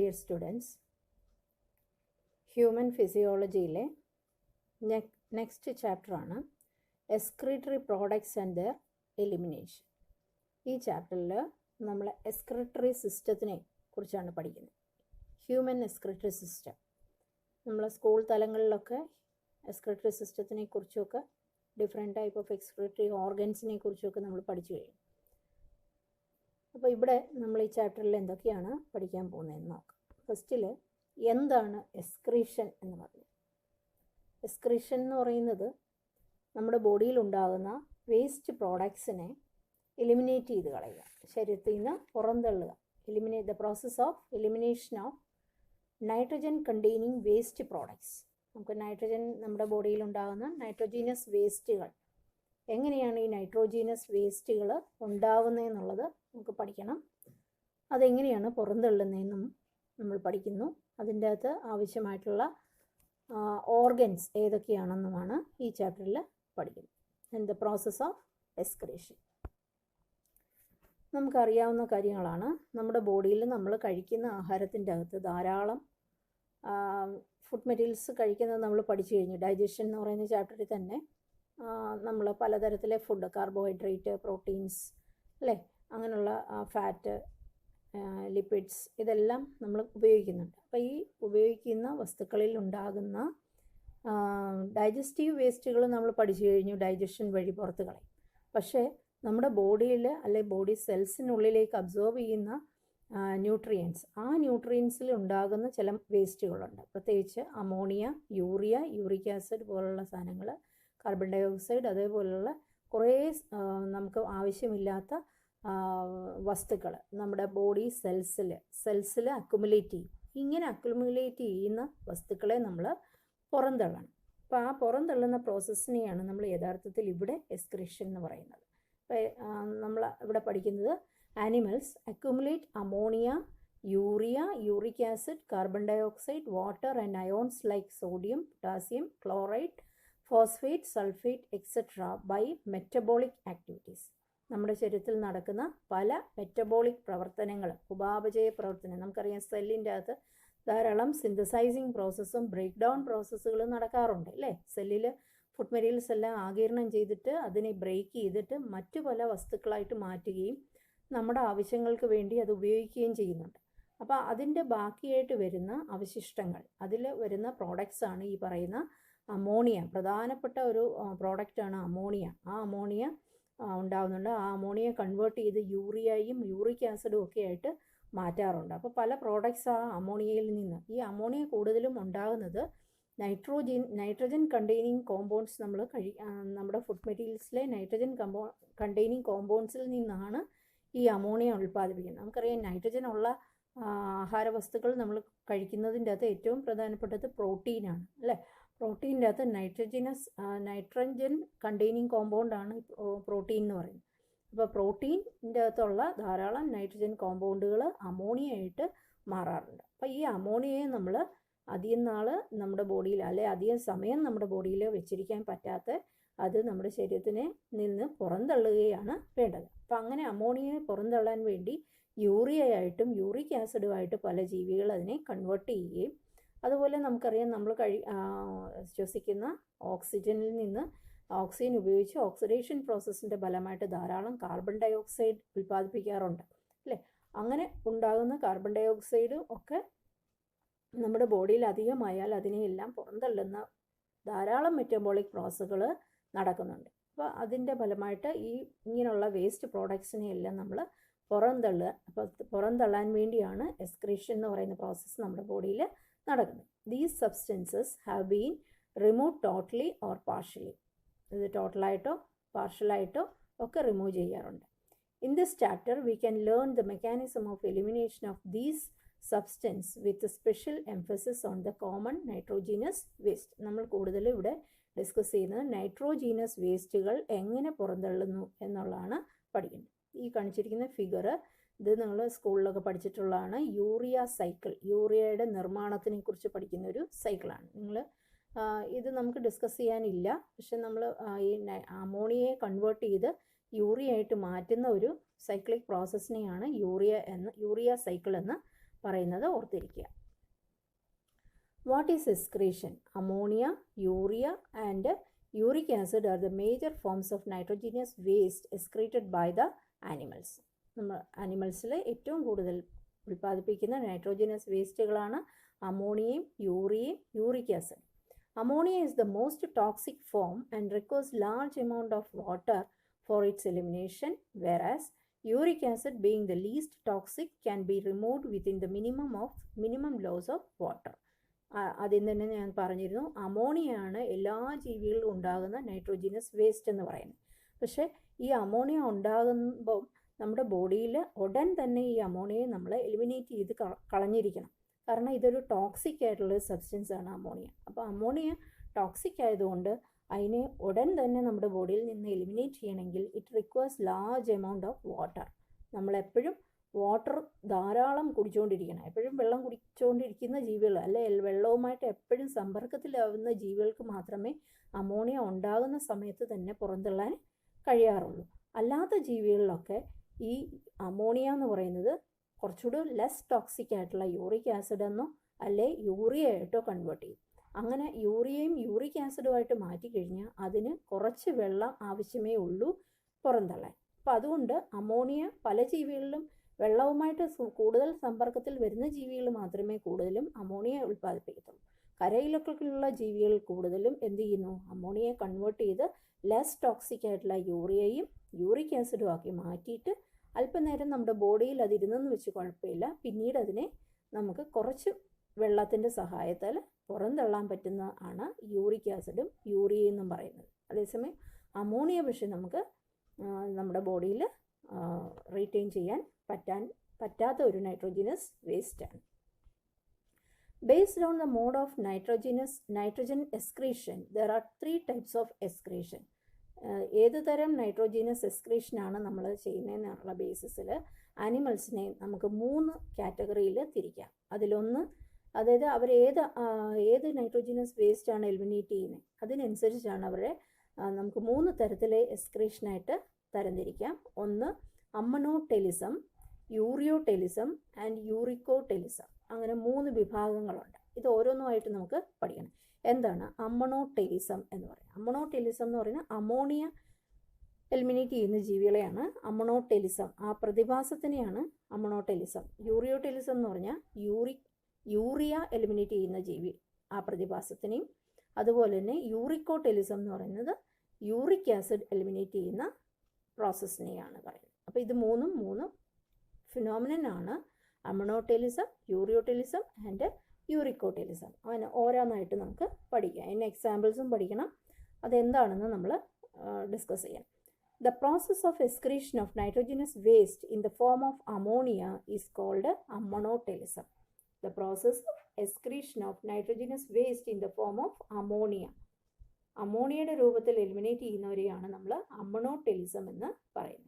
Dear students, human physiology next chapter ആണ് excretory products and their elimination. ഈ ചാപ്റ്ററിൽ നമ്മൾ excretory സിസ്റ്റത്തിനെ കുറിച്ചാണ് പഠിക്കുന്നത്. Human excretory system. നമ്മൾ സ്കൂൾ തലങ്ങളിലൊക്കെ excretory സിസ്റ്റത്തിനെ കുറിച്ചൊക്കെ ഡിഫറെൻറ്റ് ടൈപ്പ് ഓഫ് excretory ഓർഗൻസിനെ കുറിച്ചൊക്കെ നമ്മൾ പഠിച്ചു കഴിഞ്ഞു. അപ്പോൾ ഇവിടെ നമ്മൾ ഈ ചാപ്റ്ററിൽ എന്തൊക്കെയാണ് പഠിക്കാൻ പോകുന്നതെന്ന് നോക്കാം. ഫസ്റ്റിൽ എന്താണ് എക്സ്ക്രീഷൻ എന്ന് പറയുന്നത്? എക്സ്ക്രീഷൻ എന്ന് പറയുന്നത് നമ്മുടെ ബോഡിയിൽ ഉണ്ടാകുന്ന വേസ്റ്റ് പ്രോഡക്ട്സിനെ എലിമിനേറ്റ് ചെയ്ത് കളയുക, ശരീരത്തിൽ നിന്ന് പുറന്തള്ളുക. The process of elimination of nitrogen containing waste products. നമുക്ക് നൈട്രജൻ നമ്മുടെ ബോഡിയിൽ ഉണ്ടാകുന്ന നൈട്രോജീനസ് വേസ്റ്റുകൾ, എങ്ങനെയാണ് ഈ നൈട്രോജീനസ് വേസ്റ്റുകൾ ഉണ്ടാവുന്നതെന്നുള്ളത് നമുക്ക് പഠിക്കണം. അതെങ്ങനെയാണ് പുറന്തള്ളുന്നതെന്നും നമ്മൾ പഠിക്കുന്നു. അതിൻ്റെ അകത്ത് ആവശ്യമായിട്ടുള്ള ഓർഗൻസ് ഏതൊക്കെയാണെന്നുമാണ് ഈ ചാപ്റ്ററിൽ പഠിക്കുന്നത്. And the process of excretion. നമുക്കറിയാവുന്ന കാര്യങ്ങളാണ്. നമ്മുടെ ബോഡിയിൽ നമ്മൾ കഴിക്കുന്ന ആഹാരത്തിൻ്റെ അകത്ത് ധാരാളം ഫുഡ് മെറ്റീരിയൽസ് കഴിക്കുന്നത് നമ്മൾ പഠിച്ചു കഴിഞ്ഞു. ഡൈജഷൻ എന്ന് പറയുന്ന ചാപ്റ്ററിൽ തന്നെ നമ്മൾ പലതരത്തിലെ ഫുഡ്, കാർബോഹൈഡ്രേറ്റ്, പ്രോട്ടീൻസ്, അല്ലേ, അങ്ങനെയുള്ള ഫാറ്റ്, ലിപ്പിഡ്സ്, ഇതെല്ലാം നമ്മൾ ഉപയോഗിക്കുന്നുണ്ട്. അപ്പോൾ ഈ ഉപയോഗിക്കുന്ന വസ്തുക്കളിൽ ഉണ്ടാകുന്ന ഡൈജസ്റ്റീവ് വേസ്റ്റുകൾ നമ്മൾ പഠിച്ചു കഴിഞ്ഞു, ഡൈജഷൻ വഴി പുറത്ത് കളയും. പക്ഷേ നമ്മുടെ ബോഡിയിൽ അല്ലെ ബോഡി സെൽസിനുള്ളിലേക്ക് അബ്സോർബ് ചെയ്യുന്ന ന്യൂട്രിയൻസ്, ആ ന്യൂട്രിയൻസിൽ ഉണ്ടാകുന്ന ചില വേസ്റ്റുകളുണ്ട്. പ്രത്യേകിച്ച് അമോണിയ, യൂറിയ, യൂറിക് ആസിഡ് പോലുള്ള സാധനങ്ങൾ, കാർബൺ ഡൈ ഓക്സൈഡ്, അതേപോലുള്ള കുറേ നമുക്ക് ആവശ്യമില്ലാത്ത വസ്തുക്കൾ നമ്മുടെ ബോഡി സെൽസിൽ അക്യുമുലേറ്റ് ചെയ്യും. ഇങ്ങനെ അക്യുമുലേറ്റ് ചെയ്യുന്ന വസ്തുക്കളെ നമ്മൾ പുറന്തള്ളണം. അപ്പോൾ ആ പുറന്തള്ളുന്ന പ്രോസസ്സിനെയാണ് നമ്മൾ യഥാർത്ഥത്തിൽ ഇവിടെ എക്സ്ക്രീഷൻ എന്ന് പറയുന്നത്. അപ്പോൾ നമ്മൾ ഇവിടെ പഠിക്കുന്നത് animals accumulate ammonia, urea, uric acid, carbon dioxide, water and ions like sodium, potassium, chloride, phosphate, sulphate etcetera by metabolic activities. നമ്മുടെ ശരീരത്തിൽ നടക്കുന്ന പല മെറ്റബോളിക് പ്രവർത്തനങ്ങൾ, ഉപാപചയ പ്രവർത്തനം. നമുക്കറിയാം സെല്ലിൻ്റെ അകത്ത് ധാരാളം സിന്തസൈസിങ് പ്രോസസ്സും ബ്രേക്ക് ഡൗൺ പ്രോസസ്സുകളും നടക്കാറുണ്ട്, അല്ലേ? സെല്ലിൽ ഫുഡ് മെറ്റീരിയൽസ് എല്ലാം ആഗിരണം ചെയ്തിട്ട് അതിനെ ബ്രേക്ക് ചെയ്തിട്ട് മറ്റു പല വസ്തുക്കളായിട്ട് മാറ്റുകയും നമ്മുടെ ആവശ്യങ്ങൾക്ക് വേണ്ടി അത് ഉപയോഗിക്കുകയും ചെയ്യുന്നുണ്ട്. അപ്പോൾ അതിൻ്റെ ബാക്കിയായിട്ട് വരുന്ന അവശിഷ്ടങ്ങൾ, അതിൽ വരുന്ന പ്രോഡക്ട്സാണ് ഈ പറയുന്ന അമോണിയ. പ്രധാനപ്പെട്ട ഒരു പ്രോഡക്റ്റാണ് അമോണിയ. ആ അമോണിയ ഉണ്ടാകുന്നുണ്ട്. ആ അമോണിയ കൺവേർട്ട് ചെയ്ത് യൂറിയയും യൂറിക് ആസിഡും ഒക്കെ ആയിട്ട് മാറ്റാറുണ്ട്. അപ്പോൾ പല പ്രോഡക്ട്സ് ആ അമോണിയയിൽ നിന്ന്. ഈ അമോണിയ കൂടുതലും ഉണ്ടാകുന്നത് നൈട്രജൻ കണ്ടെയ്നിങ് കോമ്പൗണ്ട്സ്, നമ്മുടെ ഫുഡ് മെറ്റീരിയൽസിലെ നൈട്രജൻ കണ്ടെയ്നിങ് കോമ്പൗണ്ട്സിൽ നിന്നാണ് ഈ അമോണിയ ഉൽപ്പാദിപ്പിക്കുന്നത്. നമുക്കറിയാം നൈട്രജൻ ഉള്ള ആഹാരവസ്തുക്കൾ നമ്മൾ കഴിക്കുന്നതിൻ്റെ അകത്ത് ഏറ്റവും പ്രധാനപ്പെട്ടത് പ്രോട്ടീനാണ്, അല്ലേ? പ്രോട്ടീൻ്റെ അകത്ത് നൈട്രജൻ കണ്ടെയ്നിങ് കോമ്പൗണ്ടാണ് പ്രോട്ടീൻ എന്ന് പറയുന്നത്. അപ്പോൾ പ്രോട്ടീൻ്റെ അകത്തുള്ള ധാരാളം നൈട്രജൻ കോമ്പൗണ്ടുകൾ അമോണിയ ആയിട്ട് മാറാറുണ്ട്. അപ്പോൾ ഈ അമോണിയയെ നമ്മൾ അധികം നാൾ നമ്മുടെ ബോഡിയിൽ, അല്ലെ അധികം സമയം നമ്മുടെ ബോഡിയിൽ വെച്ചിരിക്കാൻ പറ്റാത്ത അത് നമ്മുടെ ശരീരത്തിനെ നിന്ന് പുറന്തള്ളുകയാണ് വേണ്ടത്. അപ്പോൾ അങ്ങനെ അമോണിയയെ പുറന്തള്ളാൻ വേണ്ടി യൂറിയയായിട്ടും യൂറിക് ആസിഡുമായിട്ട് പല ജീവികൾ അതിനെ കൺവേർട്ട് ചെയ്യുകയും, അതുപോലെ നമുക്കറിയാം നമ്മൾ ശ്വസിക്കുന്ന ഓക്സിജനിൽ നിന്ന് ഓക്സിജൻ ഉപയോഗിച്ച് ഓക്സിഡേഷൻ പ്രോസസ്സിൻ്റെ ഫലമായിട്ട് ധാരാളം കാർബൺ ഡൈ ഓക്സൈഡ് ഉൽപ്പാദിപ്പിക്കാറുണ്ട്, അല്ലേ? അങ്ങനെ ഉണ്ടാകുന്ന കാർബൺ ഡൈ ഓക്സൈഡ് ഒക്കെ നമ്മുടെ ബോഡിയിൽ അധികമായാൽ അതിനെയെല്ലാം പുറന്തള്ളുന്ന ധാരാളം മെറ്റബോളിക് പ്രോസസ്സുകൾ നടക്കുന്നുണ്ട്. അപ്പോൾ അതിൻ്റെ ഫലമായിട്ട് ഇങ്ങനെയുള്ള വേസ്റ്റ് പ്രോഡക്ട്സിനെയെല്ലാം നമ്മൾ പുറന്തള്ളുക. അപ്പോൾ പുറന്തള്ളാൻ വേണ്ടിയാണ് എക്സ്ക്രീഷൻ എന്ന് പറയുന്ന പ്രോസസ്സ് നമ്മുടെ ബോഡിയിൽ നടക്കുന്നത്. These substances have been remove totally or partially. ഇത് ടോട്ടലായിട്ടോ പാർഷ്യലായിട്ടോ ഒക്കെ റിമൂവ് ചെയ്യാറുണ്ട്. In this chapter we can learn the mechanism of elimination of these substance with special emphasis on the common nitrogenous waste. നമ്മൾ കൂടുതൽ ഇവിടെ discuss ചെയ്യുന്നത് nitrogenous വേസ്റ്റുകൾ എങ്ങനെ പുറന്തള്ളുന്നു എന്നുള്ളതാണ് പഠിക്കുന്നത്. ഈ കാണിച്ചിരിക്കുന്ന ഫിഗർ, ഇത് നിങ്ങൾ സ്കൂളിലൊക്കെ പഠിച്ചിട്ടുള്ളതാണ്. യൂറിയ സൈക്കിൾ, യൂറിയയുടെ നിർമ്മാണത്തിനെ കുറിച്ച് പഠിക്കുന്ന ഒരു സൈക്കിളാണ്. ഇത് നമുക്ക് ഡിസ്കസ് ചെയ്യാനില്ല, പക്ഷെ നമ്മൾ ഈ അമോണിയയെ കൺവേർട്ട് ചെയ്ത് യൂറിയ ആയിട്ട് മാറ്റുന്ന ഒരു സൈക്ലിക് പ്രോസസ്സിനെയാണ് യൂറിയ സൈക്കിൾ എന്ന് പറയുന്നത് ഓർത്തിരിക്കുക. What is excretion? Ammonia, urea and uric acid are the major forms of nitrogenous waste excreted by the animals. നമ്മൾ ആനിമൽസിൽ ഏറ്റവും കൂടുതൽ ഉൽപ്പാദിപ്പിക്കുന്ന നൈട്രോജീനിയസ് വേസ്റ്റുകളാണ് അമോണിയയും യൂറിയയും uric acid. Ammonia is the most toxic form and requires large amount of water for its elimination, whereas uric acid, being the least toxic, can be removed within the minimum loss of water. ആദ്യം തന്നെ ഞാൻ പറഞ്ഞിരുന്നു, അമോണിയയാണ് എല്ലാ ജീവികളിലും ഉണ്ടാകുന്ന nitrogenous waste എന്ന് പറയുന്നത്. പക്ഷേ ഈ അമോണിയ ഉണ്ടാകുമ്പോൾ നമ്മുടെ ബോഡിയിൽ ഉടൻ തന്നെ ഈ അമോണിയയെ നമ്മൾ എലിമിനേറ്റ് ചെയ്ത് കളഞ്ഞിരിക്കണം. കാരണം ഇതൊരു ടോക്സിക് ആയിട്ടുള്ളൊരു സബ്സ്റ്റൻസ് ആണ് അമോണിയ. അപ്പോൾ അമോണിയ ടോക്സിക് ആയതുകൊണ്ട് അതിനെ ഉടൻ തന്നെ നമ്മുടെ ബോഡിയിൽ നിന്ന് എലിമിനേറ്റ് ചെയ്യണമെങ്കിൽ it requires large amount of water. നമ്മളെപ്പോഴും വാട്ടർ ധാരാളം കുടിച്ചുകൊണ്ടിരിക്കണം. എപ്പോഴും വെള്ളം കുടിച്ചുകൊണ്ടിരിക്കുന്ന ജീവികൾ, അല്ലെ വെള്ളവുമായിട്ട് എപ്പോഴും സമ്പർക്കത്തിലാവുന്ന ജീവികൾക്ക് മാത്രമേ അമോണിയ ഉണ്ടാകുന്ന സമയത്ത് തന്നെ പുറന്തള്ളാൻ കഴിയാറുള്ളൂ. അല്ലാത്ത ജീവികളിലൊക്കെ ഈ അമോണിയ എന്ന് പറയുന്നത് കുറച്ചുകൂടി ലെസ് ടോക്സിക് ആയിട്ടുള്ള യൂറിക് ആസിഡ് എന്നോ അല്ലെ യൂറിയ ആയിട്ടോ കൺവേർട്ട് ചെയ്യും. അങ്ങനെ യൂറിയയും യൂറിക് ആസിഡുമായിട്ട് മാറ്റിക്കഴിഞ്ഞാൽ അതിന് കുറച്ച് വെള്ളം ആവശ്യമേ ഉള്ളൂ പുറന്തള്ളാൻ. അപ്പോൾ അതുകൊണ്ട് അമോണിയ പല ജീവികളിലും വെള്ളവുമായിട്ട് കൂടുതൽ സമ്പർക്കത്തിൽ വരുന്ന ജീവികൾ മാത്രമേ കൂടുതലും അമോണിയ ഉൽപ്പാദിപ്പിക്കത്തുള്ളൂ. കരയിലൊക്കെയുള്ള ജീവികൾ കൂടുതലും എന്ത് ചെയ്യുന്നു? അമോണിയയെ കൺവേർട്ട് ചെയ്ത് ലെസ് ടോക്സിക് ആയിട്ടുള്ള യൂറിയയും യൂറിക് ആസിഡും ആക്കി മാറ്റിയിട്ട് അല്പനേരം നമ്മുടെ ബോഡിയിൽ അതിരുന്നെന്ന് വെച്ച് കുഴപ്പമില്ല, പിന്നീട് അതിനെ നമുക്ക് കുറച്ച് വെള്ളത്തിൻ്റെ സഹായത്താൽ പുറന്തള്ളാൻ പറ്റുന്ന ആണ് യൂറിക് ആസിഡും യൂറിയയും എന്നും പറയുന്നത്. അതേസമയം അമോണിയ പക്ഷേ നമുക്ക് നമ്മുടെ ബോഡിയിൽ റീറ്റെയിൻ ചെയ്യാൻ പറ്റാത്ത ഒരു nitrogenase വേസ്റ്റാണ്. Based on the mode of nitrogen excretion, there are 3 types of excretion. ഏത് തരം നൈട്രോജീനസ് എക്സ്ക്രീഷനാണ് നമ്മൾ ചെയ്യുന്നതെന്നുള്ള ബേസിസിൽ ആനിമൽസിനെ നമുക്ക് 3 കാറ്റഗറിയിൽ തിരിക്കാം. അതിലൊന്ന്, അതായത് അവർ ഏത് നൈട്രോജീനസ് വേസ്റ്റാണ് എലിമിനേറ്റ് ചെയ്യുന്നത് അതിനനുസരിച്ചാണ് അവരെ നമുക്ക് 3 തരത്തിലെ എക്സ്ക്രീഷനായിട്ട് തരംതിരിക്കാം. ഒന്ന് അമ്മനോടെലിസം, യൂറിയോടെലിസം ആൻഡ് യൂറിക്കോടെലിസം. അങ്ങനെ 3 വിഭാഗങ്ങളുണ്ട്. ഇത് ഓരോന്നുമായിട്ട് നമുക്ക് പഠിക്കണം. എന്താണ് അമ്മണോടെലിസം എന്ന് പറയുന്നത്? അമ്മണോടെലിസം എന്ന് പറയുന്നത് അമോണിയ എലിമിനേറ്റ് ചെയ്യുന്ന ജീവികളെയാണ് അമ്മണോടെലിസം, ആ പ്രതിഭാസത്തിനെയാണ് അമ്മണോടെലിസം. യൂറിയോടെലിസം എന്ന് പറഞ്ഞാൽ യൂറിയ എലിമിനേറ്റ് ചെയ്യുന്ന ജീവി, ആ പ്രതിഭാസത്തിനെയും. അതുപോലെ തന്നെ യൂറിക്കോടെലിസം എന്ന് പറയുന്നത് യൂറിക് ആസിഡ് എലിമിനേറ്റ് ചെയ്യുന്ന പ്രോസസ്സിനെയാണ് പറയുന്നത്. അപ്പോൾ ഇത് 3 ഫിനോമിനൻ ആണ്: അമ്മണോടെലിസം, യൂറിയോടെലിസം ആൻഡ് യൂറിക്കോടെലിസം. അങ്ങനെ ഓരോന്നായിട്ട് നമുക്ക് പഠിക്കാം. അതിന് എക്സാമ്പിൾസും പഠിക്കണം. അതെന്താണെന്ന് നമ്മൾ ഡിസ്കസ് ചെയ്യാം. The process of excretion of nitrogenous waste in the form of ammonia is called ammonotelism. The process of excretion of nitrogenous waste in the form of ammonia, അമോണിയയുടെ രൂപത്തിൽ എലിമിനേറ്റ് ചെയ്യുന്നവരെയാണ് നമ്മൾ അമ്മണോടെലിസം എന്ന് പറയുന്നത്.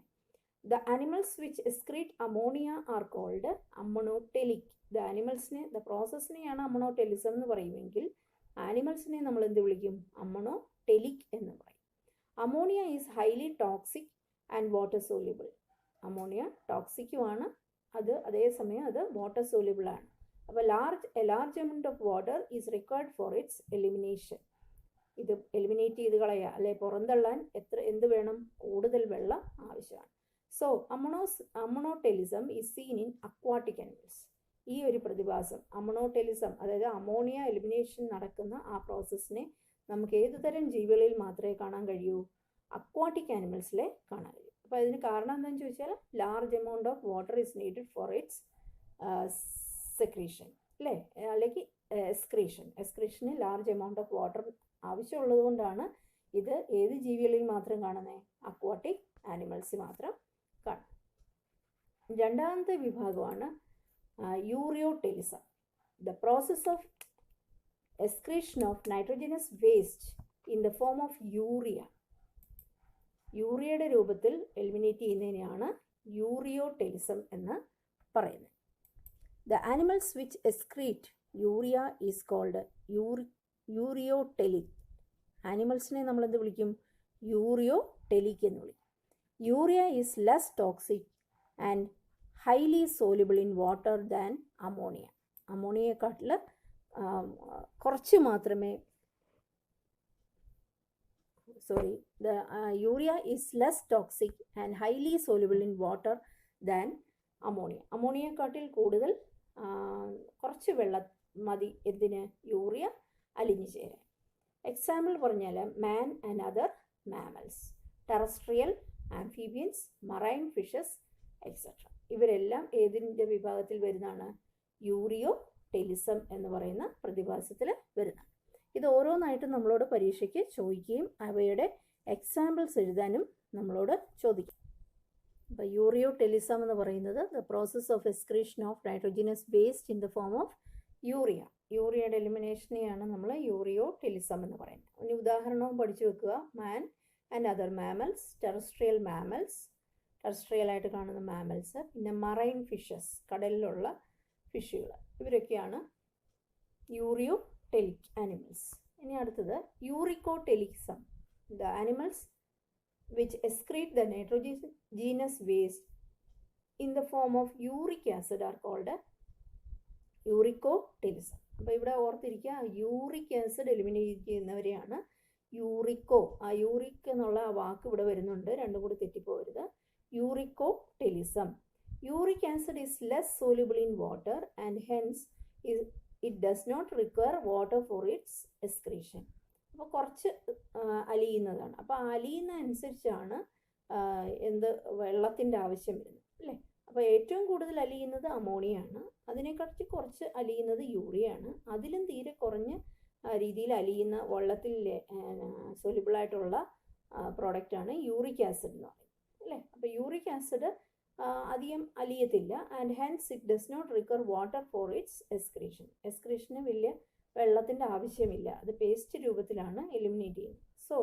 The animals which excrete ammonia are called ammonotelic. The പ്രോസസ്സിനെയാണ് ammonotelism എന്ന് പറയുമെങ്കിൽ ആനിമൽസിനെ നമ്മൾ എന്ത് വിളിക്കും? അമ്മണോടെലിക് എന്ന് പറയും. Ammonia is highly toxic and water soluble. Ammonia ടോക്സിക്കുമാണ്, അതേസമയം അത് വാട്ടർ സോല്യൂബിൾ ആണ്. അപ്പോൾ large amount of water is required for its elimination. ഇത് എലിമിനേറ്റ് ചെയ്ത് കളയുക അല്ലെ പുറന്തള്ളാൻ എന്ത് വേണം? കൂടുതൽ വെള്ളം ആവശ്യമാണ്. So ammonotelism is seen in aquatic animals. ഈ ഒരു പ്രതിഭാസം അമ്മണോടെലിസം, അതായത് അമോണിയ എലിമിനേഷൻ നടക്കുന്ന ആ പ്രോസസ്സിനെ നമുക്ക് ഏത് തരം ജീവികളിൽ മാത്രമേ കാണാൻ കഴിയൂ? അക്വാട്ടിക് ആനിമൽസിലെ കാണാൻ കഴിയും. അപ്പോൾ അതിന് കാരണം എന്താണെന്ന് ചോദിച്ചാൽ large amount of water is needed for it's secretion, അല്ലേ? അല്ലെങ്കിൽ എക്സ്ക്രീഷന് ലാർജ് എമൗണ്ട് ഓഫ് വാട്ടർ ആവശ്യമുള്ളത് കൊണ്ടാണ് ഇത് ഏത് ജീവികളിൽ മാത്രം കാണുന്നത്? അക്വാട്ടിക് ആനിമൽസ് മാത്രം കാണും. രണ്ടാമത്തെ വിഭാഗമാണ് ureotelism. The process of excretion of nitrogenous waste in the form of യൂറിയയുടെ രൂപത്തിൽ എലിമിനേറ്റ് ചെയ്യുന്നതിനെയാണ് യൂറിയോടെലിസം എന്ന് പറയുന്നത്. The animals which excrete urea is called ureotelic. ആനിമൽസിനെ നമ്മൾ എന്ത് വിളിക്കും? യൂറിയോടെലിക് എന്ന് വിളിക്കും. Urea is less toxic and highly soluble in water than ammonia. അമോണിയയെക്കാട്ടിൽ കുറച്ച് മാത്രമേ the urea is less toxic and highly soluble in water than ammonia. അമോണിയയെക്കാട്ടിൽ കൂടുതൽ കുറച്ച് വെള്ളം മതി എന്തിന് യൂറിയ അലിഞ്ഞു ചേരാൻ. എക്സാമ്പിൾ പറഞ്ഞാൽ മാൻ and other mammals, terrestrial, amphibians, marine fishes etcetera. ഇവരെല്ലാം ഏതിൻ്റെ വിഭാഗത്തിൽ വരുന്നതാണ്? യൂറിയോ ടെലിസം എന്ന് പറയുന്ന പ്രതിഭാസത്തിൽ വരുന്നതാണ്. ഇത് ഓരോന്നായിട്ട് നമ്മളോട് പരീക്ഷയ്ക്ക് ചോദിക്കുകയും അവയുടെ എക്സാമ്പിൾസ് എഴുതാനും നമ്മളോട് ചോദിക്കും. അപ്പോൾ യൂറിയോ ടെലിസം എന്ന് പറയുന്നത് the process of excretion of nitrogenous waste in the form of urea. യൂറിയയുടെ എലിമിനേഷനെയാണ് നമ്മൾ യൂറിയോ ടെലിസം എന്ന് പറയുന്നത്. ഇനി ഉദാഹരണവും പഠിച്ചു വെക്കുക. Man and other mammals, terrestrial mammals, ടെറസ്ട്രിയലായിട്ട് കാണുന്ന മാമൽസ്, പിന്നെ മറൈൻ ഫിഷസ്, കടലിലുള്ള ഫിഷുകൾ, ഇവരൊക്കെയാണ് യൂറിയോ ടെലിക് ആനിമൽസ്. ഇനി അടുത്തത് uricotelism. The animals which excrete the nitrogenous waste in the form of uric acid are called uricotelism. അപ്പോൾ ഇവിടെ ഓർത്തിരിക്കുക, യൂറിക് ആസിഡ് എലിമിനേറ്റ് ചെയ്യുന്നവരെയാണ് യൂറിക്കോ. ആ യൂറിക് എന്നുള്ള ആ വാക്ക് ഇവിടെ വരുന്നുണ്ട്, രണ്ടും കൂടി തെറ്റിപ്പോകരുത്. Uricotelism. Uric acid is less soluble in water and hence it does not require water for its excretion. അപ്പോൾ കുറച്ച് അലിയുന്നതാണ്. അപ്പോൾ അലിയുന്ന അനുസരിച്ചാണ് വെള്ളത്തിൻ്റെ ആവശ്യം വരുന്നത് അല്ലേ. അപ്പോൾ ഏറ്റവും കൂടുതൽ അലിയുന്നത് അമോണിയാണ്, അതിനെക്കുറിച്ച് കുറച്ച് അലിയുന്നത് യൂറിയാണ്, അതിലും തീരെ കുറഞ്ഞ രീതിയിൽ അലിയുന്ന വെള്ളത്തിൽ സൊല്യൂബിളായിട്ടുള്ള പ്രോഡക്റ്റാണ് യൂറിക് ആസിഡ് എന്ന് പറയുന്നത് അല്ലേ. അപ്പോൾ യൂറിക് ആസിഡ് അധികം അലിയത്തില്ല and hence it does not require water for its excretion. എക്സ്ക്രീഷന് വലിയ വെള്ളത്തിൻ്റെ ആവശ്യമില്ല, അത് പേസ്റ്റ് രൂപത്തിലാണ് എലിമിനേറ്റ് ചെയ്യുന്നത്. So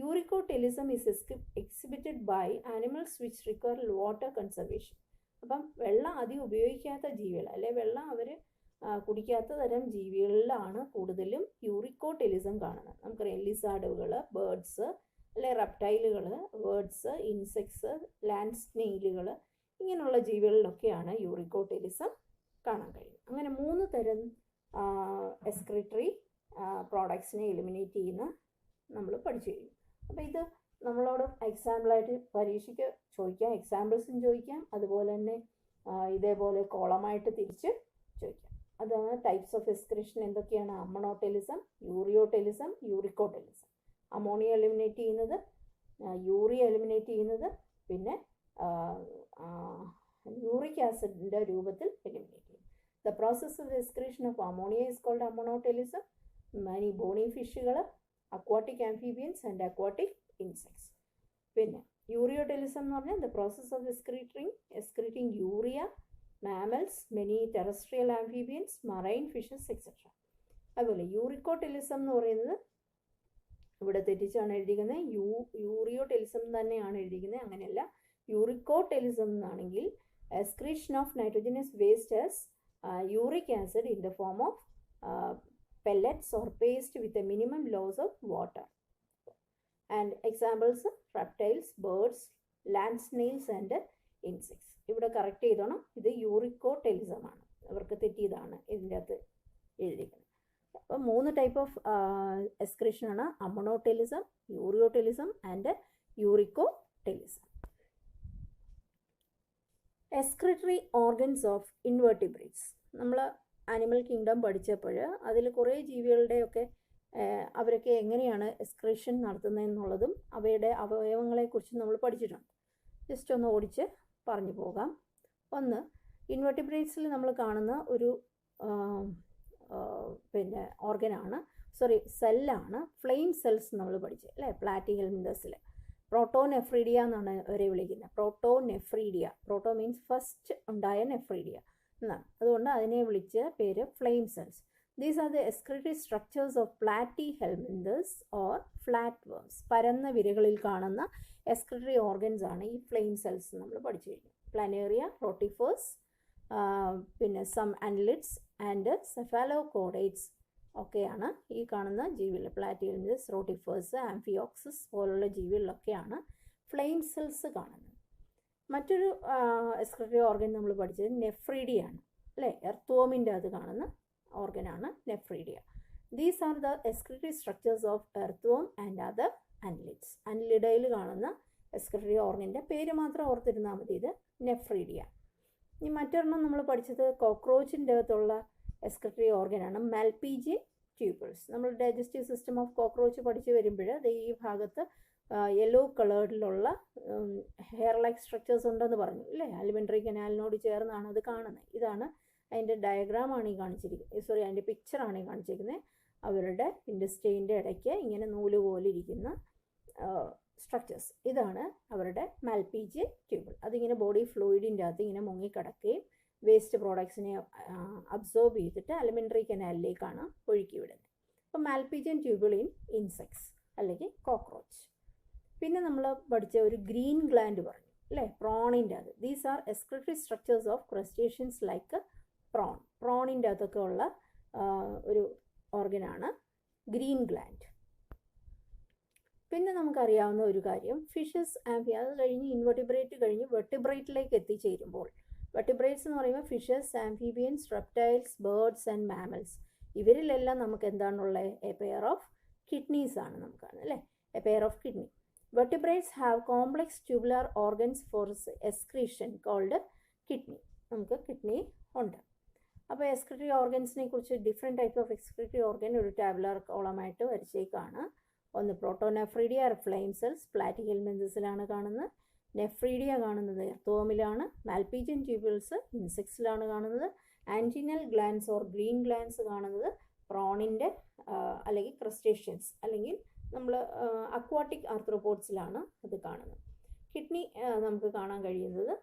uricotelism is exhibited by animals which require water conservation. അപ്പം വെള്ളം അധികം ഉപയോഗിക്കാത്ത ജീവികൾ അല്ലെ വെള്ളം അവർ കുടിക്കാത്ത തരം ജീവികളിലാണ് കൂടുതലും യൂറിക്കോടെലിസം കാണുന്നത്. നമുക്കറിയാം ലിസാർഡുകൾ, ബേർഡ്സ് അല്ലെ റെപ്റ്റൈലുകൾ, ബേർഡ്സ്, ഇൻസെക്ട്സ്, ലാൻഡ് സ്നെയിലുകൾ, ഇങ്ങനെയുള്ള ജീവികളിലൊക്കെയാണ് യൂറിക്കോടെലിസം കാണാൻ കഴിയും. അങ്ങനെ 3 തരം എക്സ്ക്രീറ്ററി പ്രോഡക്ട്സിനെ എലിമിനേറ്റ് ചെയ്യുന്ന നമ്മൾ പഠിച്ചു കഴിഞ്ഞു. അപ്പോൾ ഇത് നമ്മളോട് എക്സാമ്പിളായിട്ട് പരീക്ഷയ്ക്ക് ചോദിക്കാം, എക്സാമ്പിൾസും ചോദിക്കാം, അതുപോലെ തന്നെ ഇതേപോലെ കോളമായിട്ട് തിരിച്ച് ചോദിക്കാം. അതാണ് ടൈപ്സ് ഓഫ് എക്സ്ക്രീഷൻ എന്തൊക്കെയാണ്? അമോണോടെലിസം, യൂറിയോടെലിസം, യൂറിക്കോടെലിസം. അമോണിയ എലിമിനേറ്റ് ചെയ്യുന്നത്, യൂറിയ എലിമിനേറ്റ് ചെയ്യുന്നത്, പിന്നെ യൂറിക് ആസിഡിൻ്റെ രൂപത്തിൽ എലിമിനേറ്റ് ചെയ്യും. The process of excretion of ammonia is called ammonotelism. Many bony ഫിഷുകൾ, aquatic amphibians and aquatic insects. പിന്നെ യൂറിയോടെലിസം എന്ന് പറഞ്ഞാൽ the process of excreting urea, mammals, many terrestrial amphibians, marine fishes, etc. അതുപോലെ യൂറിക്കോടെലിസം എന്ന് പറയുന്നത് ഇവിടെ തെറ്റിച്ചാണ് എഴുതിയിരിക്കുന്നത്, യൂറിയോടെലിസം തന്നെയാണ് എഴുതിയിരിക്കുന്നത്, അങ്ങനെയല്ല. യൂറിക്കോടെലിസം എന്നാണെങ്കിൽ excretion of nitrogenous waste as uric acid in the form of pellets or paste with a minimum loss of water. And examples: reptiles, birds, land snails and insects. ഇവിടെ കറക്റ്റ് ചെയ്തോണം, ഇത് യൂറിക്കോടെലിസം ആണ്, അവർക്ക് തെറ്റിയതാണ് ഇതിൻ്റെ അകത്ത് എഴുതിയിരിക്കുന്നത്. അപ്പോൾ 3 ടൈപ്പ് ഓഫ് എക്സ്ക്രീഷൻ ആണ്: ammonotelism, ureotelism and uricotelism. Excretory organs of invertebrates. നമ്മൾ ആനിമൽ കിങ്ഡം പഠിച്ചപ്പോൾ അതിൽ കുറേ ജീവികളുടെയൊക്കെ അവരൊക്കെ എങ്ങനെയാണ് എക്സ്ക്രീഷൻ നടത്തുന്നതെന്നുള്ളതും അവയുടെ അവയവങ്ങളെക്കുറിച്ചും നമ്മൾ പഠിച്ചിട്ടുണ്ട്. ജസ്റ്റ് ഒന്ന് ഓടിച്ച് പറഞ്ഞു പോകാം. ഒന്ന്, ഇൻവെർട്ടിബ്രേറ്റ്സിൽ നമ്മൾ കാണുന്ന ഒരു പിന്നെ ഓർഗനാണ്, സെല്ലാണ് ഫ്ലെയിം സെൽസ് നമ്മൾ പഠിച്ചത് അല്ലേ, പ്ലാറ്റിഹെൽമിന്തസിൽ. പ്രോട്ടോനെഫ്രീഡിയ എന്നാണ് അവരെ വിളിക്കുന്നത്. പ്രോട്ടോനെഫ്രീഡിയ, പ്രോട്ടോ മീൻസ് ഫസ്റ്റ് ഉണ്ടായ നെഫ്രീഡിയ എന്നാണ്, അതുകൊണ്ട് അതിനെ വിളിച്ച പേര് flame cells. These are the excretory structures of Platyhelminthes or flat worms. പരന്ന വിരകളിൽ കാണുന്ന എക്സ്ക്രീറ്ററി ഓർഗൻസ് ആണ് ഈ ഫ്ലെയിം സെൽസ് നമ്മൾ പഠിച്ചു കഴിഞ്ഞു. പ്ലാനേറിയ, റോട്ടിഫേഴ്സ്, പിന്നെ സം അനലിഡ്സ് ആൻഡ് സെഫാലോകോഡേറ്റ്സ് ഒക്കെയാണ് ഈ കാണുന്ന ജീവികൾ. പ്ലാറ്റിഹെൽമിന്തസ്, റോട്ടിഫേഴ്സ്, ആംഫിയോക്സിസ് പോലുള്ള ജീവികളിലൊക്കെയാണ് ഫ്ലെയിം സെൽസ് കാണുന്നത്. മറ്റൊരു എക്സ്ക്രീറ്ററി ഓർഗൻ നമ്മൾ പഠിച്ചത് നെഫ്രീഡിയാണ് അല്ലേ. എർത്ത് അത് കാണുന്ന ഓർഗനാണ് nephridia. These are the excretory structures of earthworm and other annelids. അനലിഡയിൽ കാണുന്ന എക്സ്ക്രീറ്ററി ഓർഗൻ്റെ പേര് മാത്രം ഓർത്തിരുന്നാൽ മതി, ഇത് നെഫ്രീഡിയ. ഇനി മറ്റൊരെണ്ണം നമ്മൾ പഠിച്ചത് കോക്രോച്ചിൻ്റെ അകത്തുള്ള എക്സ്ക്രീറ്ററി ഓർഗനാണ് മാൽപീജിയൻ ട്യൂബിൾസ്. നമ്മൾ ഡൈജസ്റ്റീവ് സിസ്റ്റം ഓഫ് കോക്രോച്ച് പഠിച്ചു വരുമ്പോൾ ഈ ഭാഗത്ത് യെല്ലോ കളറിലുള്ള ഹെയർ ലൈക്ക് സ്ട്രക്ചേഴ്സ് ഉണ്ടെന്ന് പറഞ്ഞു അല്ലേ. ആലിമെൻ്ററി കനാലിനോട് ചേർന്നാണ് അത് കാണുന്നത്. ഇതാണ് അതിൻ്റെ ഡയഗ്രാമാണ് ഈ കാണിച്ചിരിക്കുന്നത്, സോറി അതിൻ്റെ പിക്ചറാണ് ഈ കാണിച്ചിരിക്കുന്നത്. അവരുടെ ഇൻഡസ്ട്രീൻ്റെ ഇടയ്ക്ക് ഇങ്ങനെ നൂല് പോലെ ഇരിക്കുന്ന സ്ട്രക്ചേഴ്സ്, ഇതാണ് അവരുടെ മാൽപീജിയൻ ട്യൂബിൾ. അതിങ്ങനെ ബോഡി ഫ്ലൂയിഡിൻ്റെ അകത്ത് ഇങ്ങനെ മുങ്ങിക്കിടക്കുകയും വേസ്റ്റ് പ്രോഡക്ട്സിനെ അബ്സോർബ് ചെയ്തിട്ട് ആലിമെൻ്ററി കനാലിലേക്കാണ് ഒഴുക്കി വിടുന്നത്. അപ്പോൾ മാൽപീജിയൻ ട്യൂബിൾ ഇൻ ഇൻസെക്ട്സ് അല്ലെങ്കിൽ കോക്രോച്ച്. പിന്നെ നമ്മൾ പഠിച്ച ഒരു ഗ്രീൻ ഗ്ലാൻഡ് പറഞ്ഞു അല്ലേ, പ്രോണിൻ്റെ അത്. These are excretory structures of crustaceans like prawn. പ്രോണിൻ്റെ അകത്തൊക്കെ ഉള്ള ഒരു ഓർഗനാണ് ഗ്രീൻ ഗ്ലാൻഡ്. പിന്നെ നമുക്കറിയാവുന്ന ഒരു കാര്യം ഫിഷസ് ആംഫിയ, അത് കഴിഞ്ഞ് ഇൻവെർട്ടിബ്രേറ്റ് കഴിഞ്ഞ് വെർട്ടിബ്രേറ്റിലേക്ക് എത്തിച്ചേരുമ്പോൾ, വെർട്ടിബ്രേറ്റ്സ് എന്ന് പറയുമ്പോൾ fishes, amphibians, reptiles, birds and mammals. ഇവരിലെല്ലാം നമുക്ക് എന്താണുള്ളത്? എ പെയർ ഓഫ് കിഡ്നീസ് ആണ് നമുക്കാണ് അല്ലേ, a pair of kidney. Vertebrates have complex tubular organs for excretion called kidney. നമുക്ക് കിഡ്നി ഉണ്ട്. അപ്പോൾ എക്സ്ക്രീറ്ററി ഓർഗൻസിനെ കുറിച്ച് different type of excretory organ ഒരു ടാബുലാർ കോളമായിട്ട് വരച്ചേക്കാണ്. ഒന്ന് പ്രോട്ടോനെഫ്രീഡിയ ഫ്ലെയിം സെൽസ് പ്ലാറ്റിഹെൽമെൻസിലാണ് കാണുന്നത്. നെഫ്രീഡിയ കാണുന്നത് എർത്തോമിലാണ്. മാൽപീജിയൻ ട്യൂബിൾസ് ഇൻസെക്ട്സിലാണ് കാണുന്നത്. ആൻറ്റിനൽ ഗ്ലാൻസ് ഓർ ഗ്രീൻ ഗ്ലാൻസ് കാണുന്നത് പ്രോണിൻ്റെ അല്ലെങ്കിൽ ക്രസ്റ്റേഷ്യൻസ് അല്ലെങ്കിൽ നമ്മൾ അക്വാട്ടിക് ആർത്രോപോഡ്സിലാണ് അത് കാണുന്നത്. കിഡ്നി നമുക്ക് കാണാൻ കഴിയുന്നത്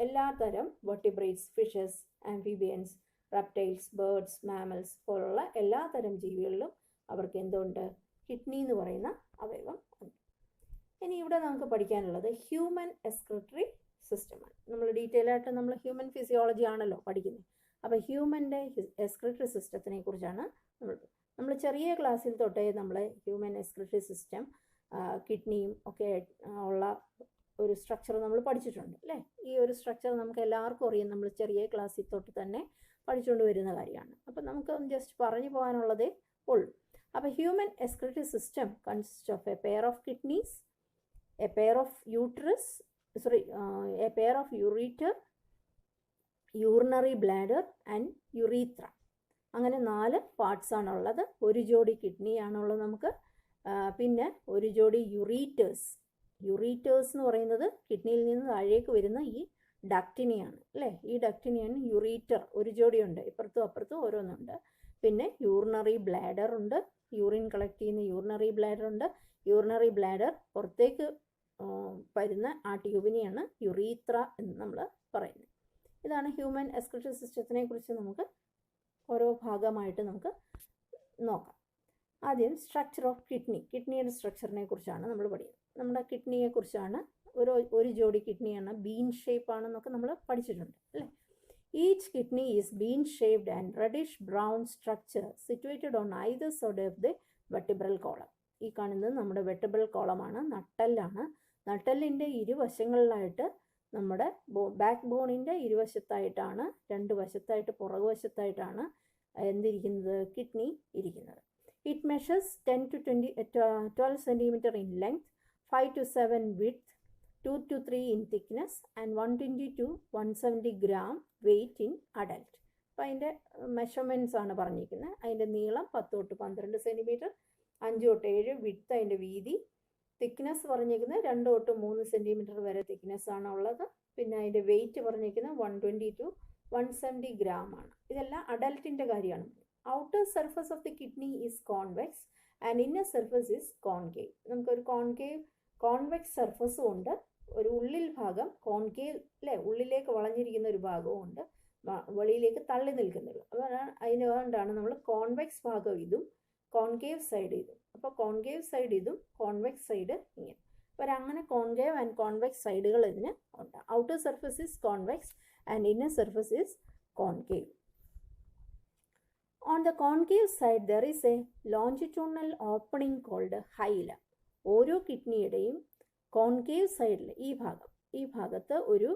എല്ലാ തരം vertebrates, fishes, amphibians, reptiles, birds, mammals പോലുള്ള എല്ലാ തരം ജീവികളിലും അവർക്ക് എന്തുണ്ട്? കിഡ്നി എന്ന് പറയുന്ന അവയവം ഉണ്ട്. ഇനി ഇവിടെ നമുക്ക് പഠിക്കാനുള്ളത് ഹ്യൂമൻ എക്സ്ക്രീറ്ററി സിസ്റ്റമാണ്. നമ്മൾ ഡീറ്റെയിൽ ആയിട്ട് നമ്മൾ ഹ്യൂമൻ ഫിസിയോളജി ആണല്ലോ പഠിക്കുന്നത്. അപ്പോൾ ഹ്യൂമൻ്റെ എക്സ്ക്രീറ്ററി സിസ്റ്റത്തിനെ കുറിച്ചാണ് നമ്മൾ ചെറിയ ക്ലാസ്സിൽ തൊട്ടേ നമ്മൾ ഹ്യൂമൻ എക്സ്ക്രീറ്ററി സിസ്റ്റം കിഡ്നിയും ഒക്കെ ഉള്ള ഒരു സ്ട്രക്ചർ നമ്മൾ പഠിച്ചിട്ടുണ്ട് അല്ലേ. ഈ ഒരു സ്ട്രക്ചർ നമുക്ക് എല്ലാവർക്കും അറിയാം, നമ്മൾ ചെറിയ ക്ലാസ്സിൽ തൊട്ട് തന്നെ പഠിച്ചുകൊണ്ട് വരുന്ന കാര്യമാണ്. അപ്പോൾ നമുക്ക് ജസ്റ്റ് പറഞ്ഞു പോകാനുള്ളതേ ഉള്ളൂ. അപ്പോൾ human excretory system consist of a pair of kidneys, a pair of a pair of ureter, urinary bladder and urethra. അങ്ങനെ 4 പാർട്സാണുള്ളത്. ഒരു ജോഡി കിഡ്നിയാണുള്ളത് നമുക്ക്. പിന്നെ ഒരു ജോഡി യുറീറ്റേഴ്സ് എന്ന് പറയുന്നത് കിഡ്നിയിൽ നിന്ന് താഴേക്ക് വരുന്ന ഈ ഡക്റ്റിനെയാണ് അല്ലേ. ഈ ഡക്റ്റിനെയാണ് യുറീറ്റർ. ഒരു ജോഡിയുണ്ട്, ഇപ്പുറത്തും അപ്പുറത്തും ഓരോന്നുണ്ട്. പിന്നെ യൂറിനറി ബ്ലാഡർ ഉണ്ട്, യൂറിൻ കളക്ട് ചെയ്യുന്ന യൂറിനറി ബ്ലാഡർ ഉണ്ട്. യൂറിനറി ബ്ലാഡർ പുറത്തേക്ക് വരുന്ന ആ ട്യൂബിനെയാണ് യുറീത്ര എന്ന് നമ്മൾ പറയുന്നത്. ഇതാണ് ഹ്യൂമൻ എക്സ്ക്രീറ്ററി സിസ്റ്റത്തിനെ കുറിച്ച് നമുക്ക് ഓരോ ഭാഗമായിട്ട് നമുക്ക് നോക്കാം. ആദ്യം സ്ട്രക്ചർ ഓഫ് കിഡ്നിയുടെ സ്ട്രക്ചറിനെ കുറിച്ചാണ് നമ്മൾ പഠിക്കുന്നത്. നമ്മുടെ കിഡ്നിയെ കുറിച്ചാണ് ഒരു ജോഡി കിഡ്നിയാണ് ബീൻ ഷേപ്പ് ആണെന്നൊക്കെ നമ്മൾ പഠിച്ചിട്ടുണ്ട് അല്ലേ. Each kidney is been shaped and reddish brown structure situated on either side of the vertebral column. ഈ കാണുന്നത് നമ്മുടെ വെർട്ടിബ്രൽ കോളമാണ്, നട്ടെല്ലാണ്. നട്ടെല്ലിൻ്റെ ഇരുവശങ്ങളിലായിട്ട് നമ്മുടെ ബാക്ക് ബോണിൻ്റെ ഇരുവശത്തായിട്ടാണ്, 2 വശത്തായിട്ട് പുറകുവശത്തായിട്ടാണ് എന്തിരിക്കുന്നത്? കിഡ്നി ഇരിക്കുന്നത്. It measures 10 to 12 cm in length, 5 to 7 width, 2 to 3 in thickness and 120 to 170 gram weight in adult. അപ്പോൾ അതിൻ്റെ measurements ആണ് പറഞ്ഞിരിക്കുന്നത്. അതിൻ്റെ നീളം 10 തൊട്ട് 12 cm, 5 തൊട്ട് 7 വിഡ്ത്ത്, അതിൻ്റെ വീതി. തിക്നെസ് പറഞ്ഞിരിക്കുന്നത് 2 തൊട്ട് 3 cm വരെ തിക്നെസ് ആണ് ഉള്ളത്. പിന്നെ അതിൻ്റെ വെയിറ്റ് പറഞ്ഞിരിക്കുന്നത് 120 to 170 gram ആണ്. ഇതെല്ലാം അഡൽട്ടിൻ്റെ കാര്യമാണ്. Outer surface of the kidney is convex and inner surface is concave. നമുക്കൊരു കോൺവെക്സ് സർഫസും ഉണ്ട്, ഒരു ഉള്ളിൽ ഭാഗം കോൺകേവ് അല്ലേ, ഉള്ളിലേക്ക് വളഞ്ഞിരിക്കുന്ന ഒരു ഭാഗവും ഉണ്ട്, വെളിയിലേക്ക് തള്ളി നിൽക്കുന്നുള്ളൂ. അതാണ് അതിനുകൊണ്ടാണ് നമ്മൾ കോൺവെക്സ് ഭാഗം ഇതും കോൺകേവ് സൈഡ് ഇതും. അപ്പോൾ കോൺകേവ് സൈഡ് ഇതും കോൺവെക്സ് സൈഡ് ഇങ്ങനെ. അപ്പോൾ അങ്ങനെ കോൺകേവ് ആൻഡ് കോൺവെക്സ് സൈഡുകൾ ഇതിന് ഉണ്ട്. Outer surface is convex and inner surface is concave. On the concave side there is a longitudinal opening called hilum. ഓരോ കിഡ്നിയുടെയും കോൺകേവ് സൈഡിൽ ഈ ഭാഗം ഈ ഭാഗത്ത് ഒരു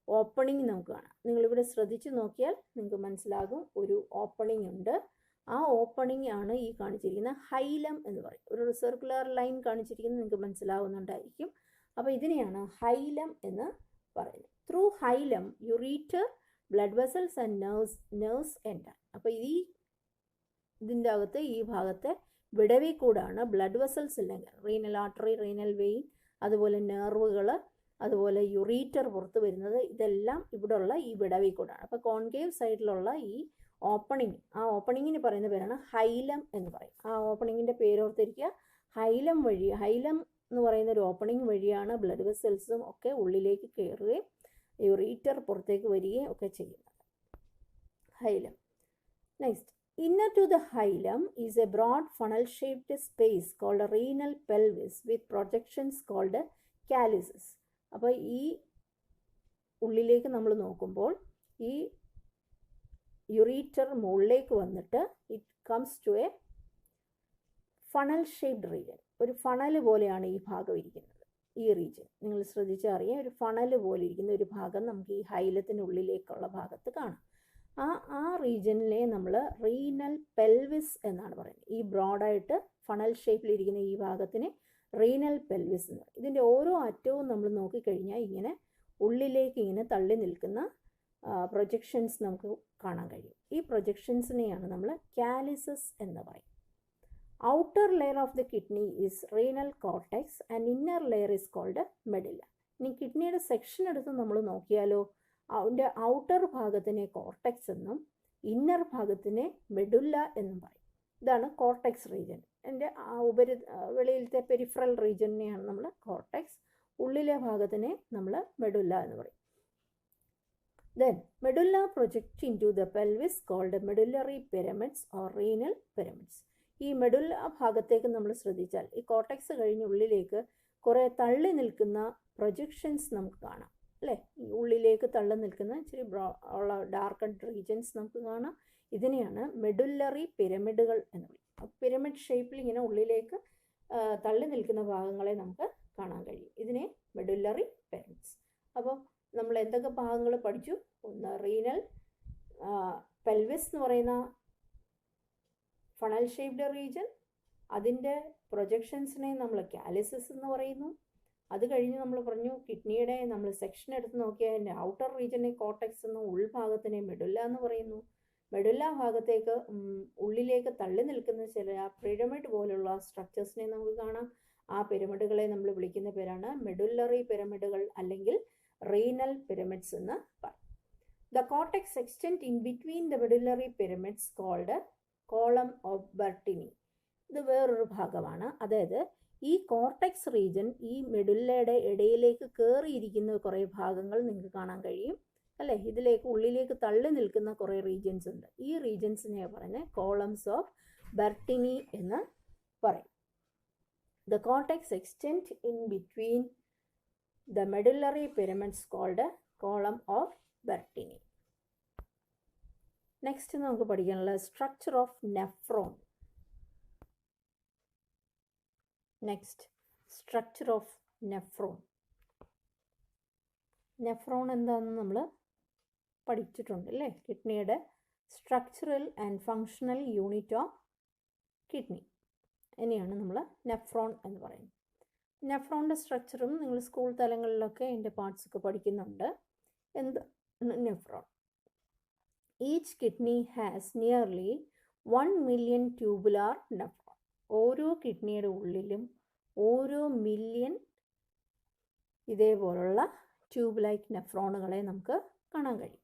ഓപ്പണിംഗ് നമുക്ക് കാണാം. നിങ്ങളിവിടെ ശ്രദ്ധിച്ച് നോക്കിയാൽ നിങ്ങൾക്ക് മനസ്സിലാകും ഒരു ഓപ്പണിംഗ് ഉണ്ട്. ആ ഓപ്പണിംഗ് ആണ് ഈ കാണിച്ചിരിക്കുന്ന ഹൈലം എന്ന് പറയും. ഒരു സർക്കുലർ ലൈൻ കാണിച്ചിരിക്കുന്നത് നിങ്ങൾക്ക് മനസ്സിലാവുന്നുണ്ടായിരിക്കും. അപ്പോൾ ഇതിനെയാണ് ഹൈലം എന്ന് പറയുന്നത്. Through ഹൈലം ureter, blood vessels and nerves enter. അപ്പോൾ ഇതിൻ്റെ അകത്ത് ഈ ഭാഗത്തെ വിടവിൽ കൂടാണ് ബ്ലഡ് വെസൽസ് ഇല്ലെങ്കിൽ റീനൽ ആർട്ടറി, റീനൽ വെയിൻ, അതുപോലെ നെർവുകൾ, അതുപോലെ യുറീറ്റർ പുറത്ത് വരുന്നത്. ഇതെല്ലാം ഇവിടെയുള്ള ഈ വിടവിൽ കൂടാണ്. അപ്പോൾ കോൺകേവ് സൈഡിലുള്ള ഈ ഓപ്പണിംഗ്, ആ ഓപ്പണിങ്ങിന് പറയുന്ന പേരാണ് ഹൈലം എന്ന് പറയും. ആ ഓപ്പണിങ്ങിൻ്റെ പേരോർത്തിരിക്കുക. ഹൈലം എന്ന് പറയുന്ന ഒരു ഓപ്പണിംഗ് വഴിയാണ് ബ്ലഡ് വെസൽസും ഒക്കെ ഉള്ളിലേക്ക് കയറുകയും യുറീറ്റർ പുറത്തേക്ക് വരികയും ഒക്കെ ചെയ്യുന്നത്. ഹൈലം. Next, inner to the hilum is a broad funnel-shaped space called a renal pelvis with projections called calyces. അപ്പോൾ ഈ ഉള്ളിലേക്ക് നമ്മൾ നോക്കുമ്പോൾ ഈ യുറീറ്റർ മുകളിലേക്ക് വന്നിട്ട് it comes to a funnel shaped region. ഒരു ഫണൽ പോലെയാണ് ഈ ഭാഗം ഇരിക്കുന്നത്. ഈ റീജിയൻ നിങ്ങൾ ശ്രദ്ധിച്ചാൽ അറിയാം, ഒരു ഫണൽ പോലെ ഇരിക്കുന്ന ഒരു ഭാഗം നമുക്ക് ഈ ഹൈലത്തിനുള്ളിലേക്കുള്ള ഭാഗത്ത് കാണാം. ആ റീജിയനിലെ നമ്മൾ റീനൽ പെൽവിസ് എന്നാണ് പറയുന്നത്. ഈ ബ്രോഡായിട്ട് ഫണൽ ഷേപ്പിലിരിക്കുന്ന ഈ ഭാഗത്തിന് റീനൽ പെൽവിസ് എന്ന് പറയും. ഇതിൻ്റെ ഓരോ അറ്റവും നമ്മൾ നോക്കിക്കഴിഞ്ഞാൽ ഇങ്ങനെ ഉള്ളിലേക്ക് ഇങ്ങനെ തള്ളി നിൽക്കുന്ന പ്രൊജക്ഷൻസ് നമുക്ക് കാണാൻ കഴിയും. ഈ പ്രൊജക്ഷൻസിനെയാണ് നമ്മൾ കാലിസസ് എന്ന് പറയും. Outer layer of the kidney is renal cortex and inner layer is called medulla. ഇനി കിഡ്നിയുടെ സെക്ഷൻ എടുത്ത് നമ്മൾ നോക്കിയാലോ, അതിൻ്റെ ഔട്ടർ ഭാഗത്തിനെ കോർട്ടെക്സ് എന്നും ഇന്നർ ഭാഗത്തിനെ മെഡുല്ല എന്നും പറയും. ഇതാണ് കോർട്ടെക്സ് റീജിയൻ. എൻ്റെ വെളിയിലത്തെ പെരിഫറൽ റീജിയനെയാണ് നമ്മൾ കോർട്ടെക്സ്, ഉള്ളിലെ ഭാഗത്തിനെ നമ്മൾ മെഡുല്ല എന്ന് പറയും. Then medulla project into the pelvis called medullary pyramids or renal pyramids. ഈ മെഡുല്ല ഭാഗത്തേക്ക് നമ്മൾ ശ്രദ്ധിച്ചാൽ ഈ കോർട്ടെക്സ് കഴിഞ്ഞ് ഉള്ളിലേക്ക് കുറേ തള്ളി നിൽക്കുന്ന പ്രൊജക്ഷൻസ് നമുക്ക് കാണാം, അല്ലേ? ഈ ഉള്ളിലേക്ക് തള്ളി നിൽക്കുന്ന ഇച്ചിരി ഉള്ള ഡാർക്കഡ് റീജിയൻസ് നമുക്ക് കാണാം. ഇതിനെയാണ് മെഡുല്ലറി പിരമിഡുകൾ എന്ന് പറയും. പിരമിഡ് ഷേപ്പിൽ ഇങ്ങനെ ഉള്ളിലേക്ക് തള്ളി നിൽക്കുന്ന ഭാഗങ്ങളെ നമുക്ക് കാണാൻ കഴിയും. ഇതിനെ മെഡുല്ലറി പിരമിഡ്സ്. അപ്പോൾ നമ്മൾ എന്തൊക്കെ ഭാഗങ്ങൾ പഠിച്ചു? ഒന്ന് റീനൽ പെൽവിസ് എന്ന് പറയുന്ന ഫണൽ ഷേപ്ഡ് റീജിയൻ, അതിൻ്റെ പ്രൊജക്ഷൻസിനെ നമ്മൾ കാലിസസ് എന്ന് പറയുന്നു. അത് കഴിഞ്ഞ് നമ്മൾ പറഞ്ഞു കിഡ്നിയുടെ നമ്മൾ സെക്ഷൻ എടുത്ത് നോക്കിയാൽ അതിൻ്റെ ഔട്ടർ റീജിയനെ കോർട്ടെക്സ് എന്നും ഉൾഭാഗത്തിനെ മെഡുല്ല എന്ന് പറയുന്നു. മെഡുല്ല ഭാഗത്തേക്ക് ഉള്ളിലേക്ക് തള്ളി നിൽക്കുന്ന ചില പിരമിഡ് പോലുള്ള സ്ട്രക്ചേഴ്സിനെ നമുക്ക് കാണാം. ആ പിരമിഡുകളെ നമ്മൾ വിളിക്കുന്ന പേരാണ് മെഡുല്ലറി പിരമിഡുകൾ അല്ലെങ്കിൽ റീനൽ പിരമിഡ്സ് എന്ന് പറയും. The cortex extends in between the medullary pyramids called column of Bertini. ഇത് വേറൊരു ഭാഗമാണ്. അതായത് ഈ കോർട്ടെക്സ് റീജിയൻ ഈ മെഡുല്ലയുടെ ഇടയിലേക്ക് കയറിയിരിക്കുന്ന കുറേ ഭാഗങ്ങൾ നിങ്ങൾക്ക് കാണാൻ കഴിയും, അല്ലേ? ഇതിലേക്ക് ഉള്ളിലേക്ക് തള്ളി നിൽക്കുന്ന കുറേ റീജിയൻസ് ഉണ്ട്. ഈ റീജിയൻസിനെ പറയുന്നത് കോളംസ് ഓഫ് ബെർട്ടിനി എന്ന് പറയും. The cortex extends in between the medullary pyramids called column of Bertini. Next നമുക്ക് പഠിക്കാനുള്ള structure of nephron. Next structure of nephron. Nephron എന്താണെന്ന് നമ്മൾ പഠിച്ചിട്ടുണ്ട്, അല്ലേ? കിഡ്നിയുടെ structural and functional unit of kidney. ഇനിയാണ് നമ്മൾ നെഫ്രോൺ എന്ന് പറയുന്നത്. നെഫ്രോണിൻ്റെ സ്ട്രക്ചറും നിങ്ങൾ സ്കൂൾ തലങ്ങളിലൊക്കെ അതിൻ്റെ പാർട്സൊക്കെ പഠിക്കുന്നുണ്ട്. എന്താണ് nephron? Each kidney has nearly 1 million tubular nephron. ഓരോ കിഡ്നിയുടെ ഉള്ളിലും ഓരോ മില്യൺ ഇതേപോലുള്ള ട്യൂബ് ലൈക്ക് നെഫ്രോണുകളെ നമുക്ക് കാണാൻ കഴിയും.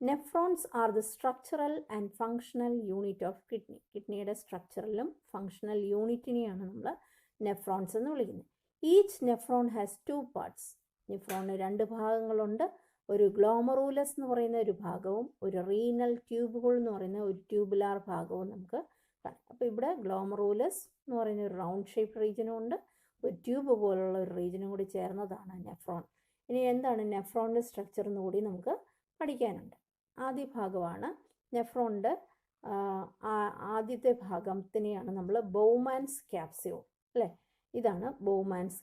Nephrons are the structural and functional unit of kidney. കിഡ്നിയുടെ സ്ട്രക്ചറലും ഫങ്ഷണൽ യൂണിറ്റിനെയാണ് നമ്മൾ നെഫ്രോൺസ് എന്ന് വിളിക്കുന്നത്. Each nephron has 2 parts. നെഫ്രോണിന് 2 ഭാഗങ്ങളുണ്ട്. ഒരു ഗ്ലോമറൂലസ് എന്ന് പറയുന്ന ഒരു ഭാഗവും ഒരു റീനൽ ട്യൂബുകൾ എന്ന് പറയുന്ന ഒരു ട്യൂബുലാർ ഭാഗവും നമുക്ക് കാണാം. അപ്പോൾ ഇവിടെ ഗ്ലോമറൂലസ് എന്ന് പറയുന്ന ഒരു റൗണ്ട് ഷേപ്പ് റീജിയനും ഉണ്ട്, ഒരു ട്യൂബ് പോലുള്ള ഒരു റീജിയനും കൂടി ചേർന്നതാണ് നെഫ്രോൺ. ഇനി എന്താണ് നെഫ്രോണിൻ്റെ സ്ട്രക്ചർ എന്ന് കൂടി നമുക്ക് പഠിക്കാനുണ്ട്. ആദ്യ ഭാഗമാണ് നെഫ്രോണിൻ്റെ ആദ്യത്തെ ഭാഗത്തിനെയാണ് നമ്മൾ ബൗമാൻസ് ക്യാപ്സ്യൂൾ, അല്ലേ? ഇതാണ് ബൗമാൻസ്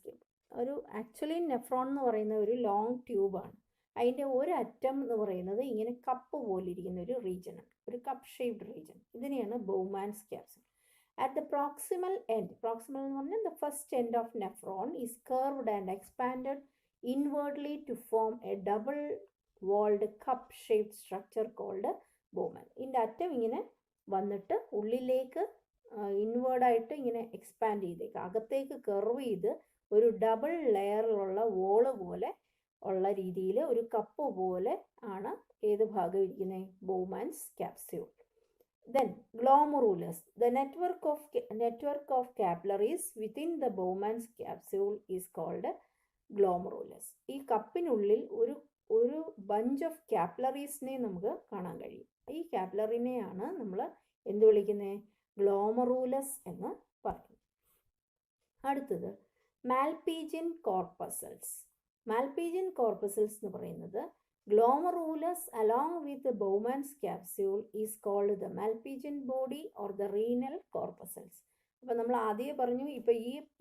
ഒരു ആക്ച്വലി നെഫ്രോൺ എന്ന് പറയുന്ന ഒരു ലോങ് ട്യൂബാണ്. അതിൻ്റെ ഒരു അറ്റം എന്ന് പറയുന്നത് ഇങ്ങനെ കപ്പ് പോലെ ഇരിക്കുന്ന ഒരു റീജിയനാണ്, ഒരു കപ്പ് ഷേപ്ഡ് റീജിയൻ. ഇതിനെയാണ് Bowman's capsule. At the proximal end, proximal എന്ന് പറഞ്ഞാൽ the first end of nephron is curved and expanded inwardly to form a double-walled cup-shaped structure called Bowman. ഇതിൻ്റെ അറ്റം ഇങ്ങനെ വന്നിട്ട് ഉള്ളിലേക്ക് ഇൻവേർഡായിട്ട് ഇങ്ങനെ എക്സ്പാൻഡ് ചെയ്തേക്ക്, അകത്തേക്ക് കർവ് ചെയ്ത് ഒരു ഡബിൾ ലെയറിലുള്ള വോള് പോലെ ഉള്ള രീതിയിൽ ഒരു കപ്പ് പോലെ ആണ് ഏത് ഭാഗം ഇരിക്കുന്നത്, Bowman's capsule. Then glomerulus, the network of capillaries within the Bowman's capsule is called glomerulus. ഈ കപ്പിനുള്ളിൽ ഒരു ബഞ്ച് ഓഫ് കാപ്പിലറീസിനെ നമുക്ക് കാണാൻ കഴിയും. ഈ കാപ്പിലറിനെയാണ് നമ്മൾ എന്ത് വിളിക്കുന്നത്, ഗ്ലോമറൂലസ് എന്ന് പറയും. അടുത്തത് മാൽപീജിയൻ കോർപ്പസൽസ്. മാൽപീജിയൻ കോർപ്പസൽസ് എന്ന് പറയുന്നത് glomerulus along with the Bowman's capsule is called the Malpighian body or the renal corpuscles. അപ്പോൾ നമ്മൾ ആദ്യം പറഞ്ഞു, ഇപ്പോൾ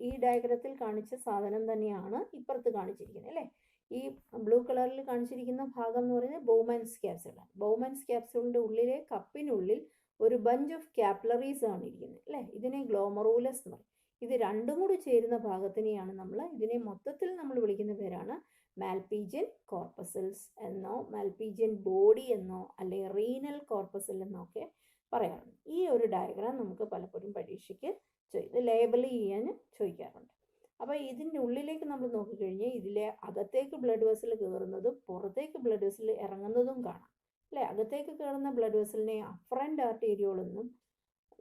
ഈ ഡയഗ്രത്തിൽ കാണിച്ച സാധനം തന്നെയാണ് ഇപ്പുറത്ത് കാണിച്ചിരിക്കുന്നത് അല്ലേ. ഈ ബ്ലൂ കളറിൽ കാണിച്ചിരിക്കുന്ന ഭാഗം എന്ന് പറയുന്നത് ബൗമാൻസ് ക്യാപ്സ്യൂളാണ്. ബൗമാൻസ് ക്യാപ്സ്യൂളിൻ്റെ ഉള്ളിലെ കപ്പിനുള്ളിൽ ഒരു ബഞ്ച് ഓഫ് കാപ്പിലറീസ് ആണ് ഇരിക്കുന്നത് അല്ലേ. ഇതിനെ ഗ്ലോമറൂലസ് എന്ന് പറയും. ഇത് രണ്ടും കൂടി ചേരുന്ന ഭാഗത്തിനെയാണ് ഇതിനെ മൊത്തത്തിൽ നമ്മൾ വിളിക്കുന്ന പേരാണ് മാൽപീജിയൻ കോർപ്പസൽസ് എന്നോ മാൽപീജിയൻ ബോഡി എന്നോ അല്ലെങ്കിൽ റീനൽ കോർപ്പസൽ എന്നോ ഒക്കെ പറയാറുണ്ട്. ഈ ഒരു ഡയഗ്രാം നമുക്ക് പലപ്പോഴും പരീക്ഷയ്ക്ക് ലേബൽ ചെയ്യാൻ ചോദിക്കാറുണ്ട്. അപ്പോൾ ഇതിൻ്റെ ഉള്ളിലേക്ക് നമ്മൾ നോക്കിക്കഴിഞ്ഞാൽ ഇതിലെ അകത്തേക്ക് ബ്ലഡ് വെസൽ കയറുന്നതും പുറത്തേക്ക് ബ്ലഡ് വെസൽ ഇറങ്ങുന്നതും കാണാം അല്ലേ. അകത്തേക്ക് കയറുന്ന ബ്ലഡ് വെസലിനെ അഫറൻറ്റ് ആർട്ടീരിയോൾ എന്നും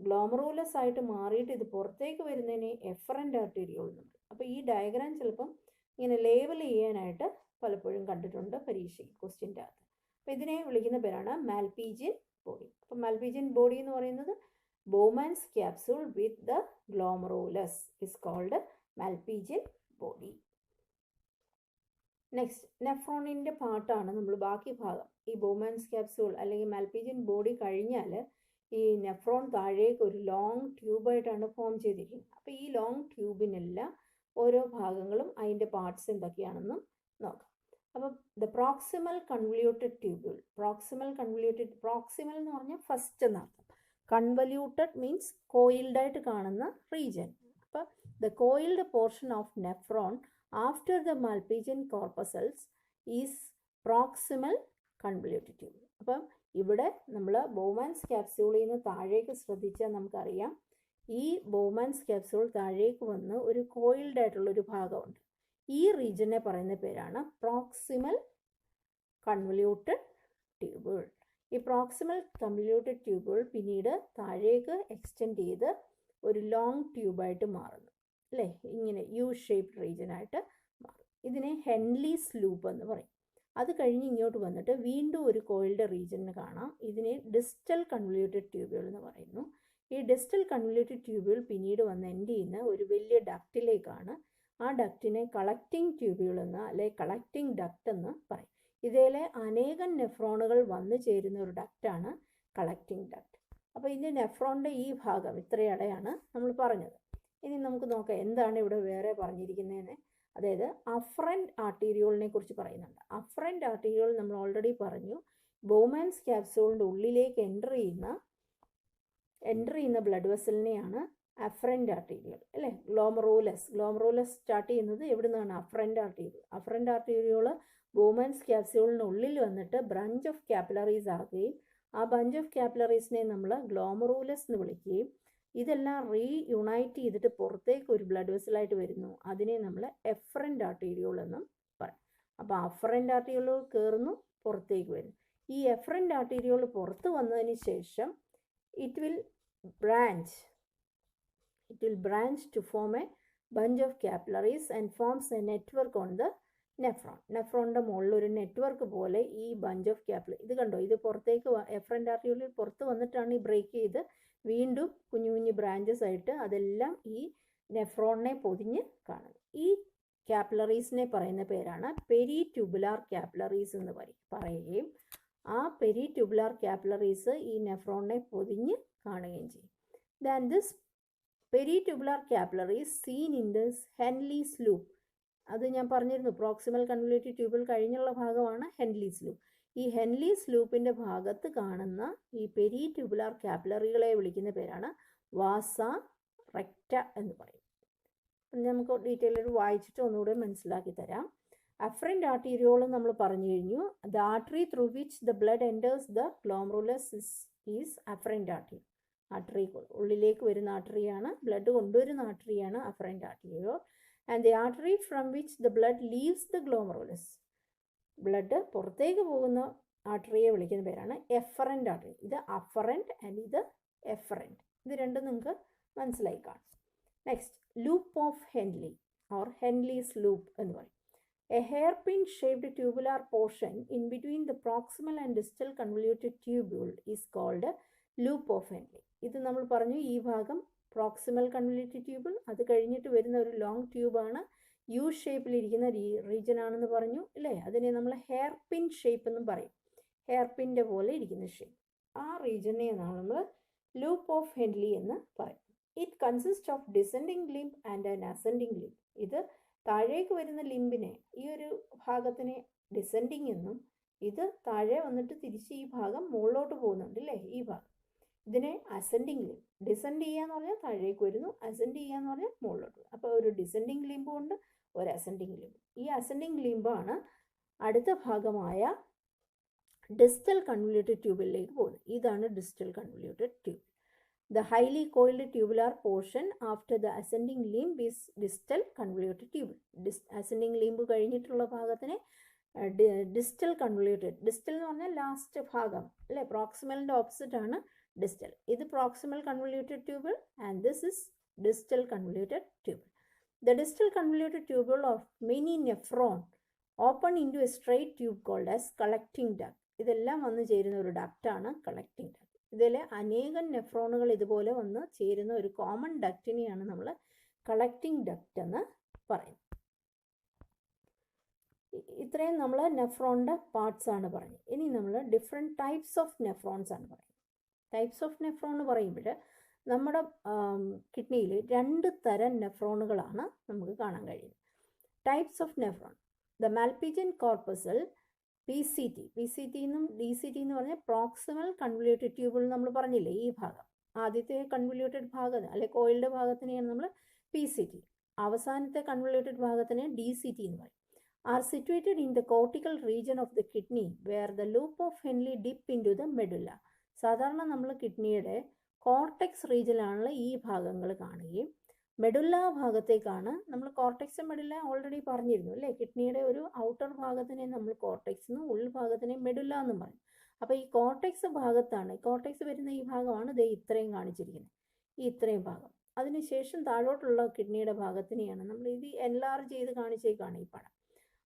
ഗ്ലോമറൂലസ് ആയിട്ട് മാറിയിട്ട് ഇത് പുറത്തേക്ക് വരുന്നതിനെ എഫറൻറ്റ് ആർട്ടീരിയോൾ എന്നും. അപ്പോൾ ഈ ഡയഗ്രാം ചിലപ്പം ഇങ്ങനെ ലേബൽ ചെയ്യാനായിട്ട് പലപ്പോഴും കണ്ടിട്ടുണ്ട് പരീക്ഷയ്ക്ക് ക്വസ്റ്റ്യൻ്റെ അകത്ത്. അപ്പോൾ ഇതിനെ വിളിക്കുന്ന പേരാണ് മാൽപീജിയൻ ബോഡി. അപ്പോൾ മാൽപീജിയൻ ബോഡി എന്ന് പറയുന്നത് Bowman's capsule with the glomerulus is called Malpighian body. Next നെഫ്രോണിൻ്റെ പാർട്ടാണ് നമ്മൾ ബാക്കി ഭാഗം. ഈ ബൗമാൻസ് ക്യാപ്സ്യൂൾ അല്ലെങ്കിൽ മാൽപീജിയൻ ബോഡി കഴിഞ്ഞാൽ ഈ നെഫ്രോൺ താഴേക്ക് ഒരു ലോങ് ട്യൂബായിട്ടാണ് ഫോം ചെയ്തിരിക്കുന്നത്. അപ്പോൾ ഈ ലോങ് ട്യൂബിനെല്ലാം ഓരോ ഭാഗങ്ങളും അതിൻ്റെ പാർട്സ് എന്തൊക്കെയാണെന്നും നോക്കാം. അപ്പം the proximal convoluted tubule. Proximal എന്ന് പറഞ്ഞാൽ ഫസ്റ്റ് എന്നർത്ഥം. കൺവല്യൂട്ടഡ് മീൻസ് കോയിൽഡായിട്ട് കാണുന്ന റീജിയൻ. അപ്പം the coiled portion of nephron after the Malpighian corpuscles is proximal convoluted tube. അപ്പം ഇവിടെ നമ്മൾ ബൗമാൻസ് ക്യാപ്സ്യൂളിൽ നിന്ന് താഴേക്ക് ശ്രദ്ധിച്ചാൽ നമുക്കറിയാം, ഈ ബൗമാൻസ് ക്യാപ്സ്യൂൾ താഴേക്ക് വന്ന് ഒരു കോയിൽഡ് ആയിട്ടുള്ളൊരു ഭാഗമുണ്ട്. ഈ റീജിയനെ പറയുന്ന പേരാണ് പ്രോക്സിമൽ കൺവല്യൂട്ടഡ് ട്യൂബിൾ. ഈ പ്രോക്സിമൽ കൺവല്യൂട്ടഡ് ട്യൂബിൾ പിന്നീട് താഴേക്ക് എക്സ്റ്റെൻഡ് ചെയ്ത് ഒരു ലോങ് ട്യൂബായിട്ട് മാറുന്നു അല്ലേ. ഇങ്ങനെ യു ഷേപ്ഡ് റീജിയനായിട്ട് മാറും. ഇതിനെ ഹെൻലീസ് ലൂപ്പ് എന്ന് പറയും. അത് കഴിഞ്ഞ് ഇങ്ങോട്ട് വന്നിട്ട് വീണ്ടും ഒരു കോയിൽഡ് റീജിയന് കാണാം. ഇതിനെ ഡിസ്റ്റൽ കൺവല്യൂട്ടഡ് ട്യൂബിൾ എന്ന് പറയുന്നു. ഈ ഡിസ്റ്റൽ കൺവല്യൂട്ടഡ് ട്യൂബ്യൂൾ പിന്നീട് വന്ന് എൻഡ് ചെയ്യുന്ന ഒരു വലിയ ഡക്റ്റിലേക്കാണ്. ആ ഡക്റ്റിനെ കളക്റ്റിംഗ് ട്യൂബ്യൂൾ എന്ന് അല്ലെങ്കിൽ കളക്റ്റിംഗ് ഡക്റ്റ് എന്ന് പറയും. ഇതിലെ അനേകം നെഫ്രോണുകൾ വന്നു ചേരുന്ന ഒരു ഡക്റ്റാണ് കളക്റ്റിംഗ് ഡക്റ്റ്. അപ്പോൾ ഇതിൻ്റെ നെഫ്രോണിൻ്റെ ഈ ഭാഗം ഇത്രയടയാണ് നമ്മൾ പറഞ്ഞത്. ഇനി നമുക്ക് നോക്കാം എന്താണ് ഇവിടെ വേറെ പറഞ്ഞിരിക്കുന്നതെന്ന്. അതായത് അഫറൻറ്റ് ആർട്ടീരിയോളിനെ കുറിച്ച് പറയുന്നുണ്ട്. അഫറൻറ്റ് ആർട്ടീരിയോൾ നമ്മൾ ഓൾറെഡി പറഞ്ഞു, ബൗമാൻസ് ക്യാപ്സ്യൂളിൻ്റെ ഉള്ളിലേക്ക് എൻ്റർ ചെയ്യുന്ന ബ്ലഡ് വെസലിനെയാണ് അഫറൻറ്റ് ആർട്ടീരിയോൾ അല്ലേ. ഗ്ലോമറൂലസ് സ്റ്റാർട്ട് ചെയ്യുന്നത് എവിടെ നിന്നാണ്, afferent arteriole. Afferent arteriole Bowman's ക്യാപ്സ്യൂളിന് ഉള്ളിൽ വന്നിട്ട് ബ്രാഞ്ച് ഓഫ് കാപ്പിലറീസ് ആകുകയും ആ ബഞ്ച് ഓഫ് കാപ്പിലറീസിനെ നമ്മൾ ഗ്ലോമറൂലസ് എന്ന് വിളിക്കുകയും ഇതെല്ലാം റീയുണൈറ്റ് ചെയ്തിട്ട് പുറത്തേക്ക് ഒരു ബ്ലഡ് വെസലായിട്ട് വരുന്നു. അതിനെ നമ്മൾ എഫറൻറ്റ് ആർട്ടീരിയോൾ എന്നും പറയും. അപ്പോൾ അഫറൻറ്റ് ആർട്ടീരിയോൾ കയറുന്നു, പുറത്തേക്ക് വരുന്നു. ഈ എഫറൻറ്റ് ആർട്ടീരിയോൾ പുറത്ത് വന്നതിന് ശേഷം it will branch to form a bunch of capillaries and forms a network on the nephron. നെഫ്രോണിൻ്റെ മുകളിൽ ഒരു നെറ്റ്വർക്ക് പോലെ ഈ ബഞ്ച് ഓഫ് കാപ്പിലറി, ഇത് കണ്ടോ, ഇത് പുറത്തേക്ക് എഫറൻറ്റ് ആർട്ടീരിയോളിൽ പുറത്ത് വന്നിട്ടാണ് ഈ ബ്രേക്ക് ചെയ്ത് വീണ്ടും കുഞ്ഞു കുഞ്ഞു ബ്രാഞ്ചസ് ആയിട്ട് അതെല്ലാം ഈ നെഫ്രോണിനെ പൊതിഞ്ഞ് കാണുന്നു. ഈ കാപ്പിലറീസിനെ പറയുന്ന പേരാണ് പെരി ട്യൂബുലാർ കാപ്പിലറീസ് എന്ന് പറയുകയും ആ പെരി ട്യൂബുലാർ കാപ്പിലറീസ് ഈ നെഫ്രോണിനെ പൊതിഞ്ഞ് കാണുകയും ചെയ്യും. Then this peritubular capillary is seen in this Henle's loop അത് ഞാൻ പറഞ്ഞിരുന്നു, പ്രോക്സിമൽ കൺവല്യൂട്ടീവ് ട്യൂബിൾ കഴിഞ്ഞുള്ള ഭാഗമാണ് ഹെൻലീസ് ലൂപ്പ്. ഈ ഹെൻലീസ് ലൂപ്പിൻ്റെ ഭാഗത്ത് കാണുന്ന ഈ പെരി ട്യൂബുലാർ കാപ്പിലറികളെ വിളിക്കുന്ന പേരാണ് വാസ റെക്റ്റ എന്ന് പറയും. നമുക്ക് ഡീറ്റെയിൽ വായിച്ചിട്ട് ഒന്നുകൂടെ മനസ്സിലാക്കി തരാം. അഫറൻറ്റ് ആർട്ടീരിയോൾ നമ്മൾ പറഞ്ഞു കഴിഞ്ഞു. The artery through which the blood enters the glomerulus is afferent artery. Artery ഉള്ളിലേക്ക് വരുന്ന ആർട്ടറിയാണ്, ബ്ലഡ് കൊണ്ടുവരുന്ന ആർട്ടറിയാണ് afferent arteriole. And the artery from which the blood leaves the glomerulus, blood പുറത്തേക്ക് പോകുന്ന ആർട്ടറിയെ വിളിക്കുന്ന പേരാണ് എഫറൻറ്റ് ആർട്ടറി. ഇത് അഫറൻറ്റ് ആൻഡ് ഇത് എഫറൻറ്റ്. ഇത് രണ്ടും നിങ്ങൾക്ക് മനസ്സിലായി കാണും. Next, loop of Henle or Henle's loop എന്ന് പറയും. A hairpin shaped tubular portion in between the proximal and distal convoluted tubule is called loop of Henle. ഇത് നമ്മൾ പറഞ്ഞു, ഈ ഭാഗം പ്രോക്സിമൽ കൺവല്യൂട്ടഡ് ട്യൂബിൾ, അത് കഴിഞ്ഞിട്ട് വരുന്ന ഒരു ലോങ് ട്യൂബാണ്, യു ഷേപ്പിലിരിക്കുന്ന റീജിയൻ ആണെന്ന് പറഞ്ഞു അല്ലേ. അതിനെ നമ്മൾ ഹെയർ പിൻ ഷേപ്പ് എന്നും പറയും. ഹെയർ പിൻ്റെ പോലെ ഇരിക്കുന്ന ഷേപ്പ്, ആ റീജിയനെ നമ്മൾ ലൂപ്പ് ഓഫ് ഹെൻലി എന്ന് പറയും. It consist of descending limb and an ascending limb. ഇത് താഴേക്ക് വരുന്ന ലിംബിനെ, ഈ ഒരു ഭാഗത്തിനെ ഡിസെൻഡിങ് എന്നും, ഇത് താഴെ വന്നിട്ട് തിരിച്ച് ഈ ഭാഗം മുകളിലോട്ട് പോകുന്നുണ്ട് അല്ലേ, ഈ ഭാഗം, ഇതിനെ അസെൻഡിങ് ലിംബ്. ഡിസെൻഡ് ചെയ്യാന്ന് പറഞ്ഞാൽ താഴേക്ക് വരുന്നു, അസെൻഡ് ചെയ്യാന്ന് പറഞ്ഞാൽ മുകളിലോട്ട്. അപ്പോൾ ഒരു ഡിസെൻഡിങ് ലിംബും ഉണ്ട്, ഒരു അസെൻഡിങ് ലിംബ്. ഈ അസെൻഡിങ് ലിംബാണ് അടുത്ത ഭാഗമായ ഡിസ്റ്റൽ കൺവല്യൂട്ടഡ് ട്യൂബിലേക്ക് പോകുന്നത്. ഇതാണ് distal convoluted tube. The highly coiled tubular portion after the ascending limb is distal convoluted tubule. Ascending limb കഴിഞ്ഞിട്ടുള്ള ഭാഗത്തിനെ ഡിസ്റ്റൽ കൺവല്യൂട്ടഡ്. ഡിസ്റ്റൽ എന്ന് പറഞ്ഞാൽ ലാസ്റ്റ് ഭാഗം അല്ലേ, പ്രോക്സിമലിൻ്റെ ഓപ്പോസിറ്റ് ആണ് ഡിസ്റ്റൽ. ഇത് proximal convoluted ട്യൂബിൾ and this is distal convoluted ട്യൂബിൾ. The distal convoluted tubule of many nephron open into a straight tube called as collecting duct. ഇതെല്ലാം വന്ന് ചേരുന്ന ഒരു ഡക്റ്റാണ് കളക്റ്റിംഗ് ഡക്ട്. ഇതിലെ അനേകം നെഫ്രോണുകൾ ഇതുപോലെ വന്ന് ചേരുന്ന ഒരു കോമൺ ഡക്റ്റിനെയാണ് നമ്മൾ കളക്റ്റിംഗ് ഡക്റ്റ് എന്ന് പറയുന്നത്. ഇത്രയും നമ്മൾ നെഫ്രോണിൻ്റെ പാർട്സ് ആണ് പറഞ്ഞത്. ഇനി നമ്മൾ ഡിഫറെൻറ്റ് ടൈപ്സ് ഓഫ് നെഫ്രോൺസ് ആണ് പറയുന്നത്. ടൈപ്സ് ഓഫ് നെഫ്രോൺ എന്ന് പറയുമ്പോൾ നമ്മുടെ കിഡ്നിയിൽ 2 തരം നെഫ്രോണുകളാണ് നമുക്ക് കാണാൻ കഴിയുന്നത്. Types of nephron, the Malpighian corpuscle, PCT. PCT എന്നും DCT എന്ന് പറഞ്ഞാൽ പ്രോക്സിമൽ കൺവല്യൂട്ടഡ് ട്യൂബിൾ നമ്മൾ പറഞ്ഞില്ലേ, ഈ ഭാഗം ആദ്യത്തെ കൺവല്യൂട്ടഡ് ഭാഗം അല്ലെ കോയിൽഡ് ഭാഗത്തിനെയാണ് നമ്മൾ PCT, അവസാനത്തെ കൺവല്യൂട്ടഡ് ഭാഗത്തിനെ DCT എന്ന് പറയും. Are situated in the cortical region of the kidney where the loop of Henle dip into the medulla. സാധാരണ നമ്മൾ കിഡ്നിയുടെ കോർട്ടെക്സ് റീജിയനിലാണല്ലോ ഈ ഭാഗങ്ങൾ കാണുകയും മെഡുല്ല ഭാഗത്തേക്കാണ് നമ്മൾ കോർട്ടെക്സ് മെഡുല്ല ഓൾറെഡി പറഞ്ഞിരുന്നു അല്ലേ. കിഡ്നിയുടെ ഒരു ഔട്ടർ ഭാഗത്തിനെ നമ്മൾ കോർട്ടെക്സ് എന്നും ഉൾഭാഗത്തിനെ മെഡുല്ല എന്നും പറയും. അപ്പോൾ ഈ കോർട്ടെക്സ് ഭാഗത്താണ്, കോർട്ടെക്സ് വരുന്ന ഈ ഭാഗമാണ് ദേ ഇത്രയും കാണിച്ചിരിക്കുന്നത്, ഈ ഇത്രയും ഭാഗം. അതിനുശേഷം താഴോട്ടുള്ള കിഡ്നിയുടെ ഭാഗത്തിനെയാണ് നമ്മൾ ഇത് എൻലാർജ് ചെയ്ത് കാണിച്ചേക്കാണ് ഈ പടം.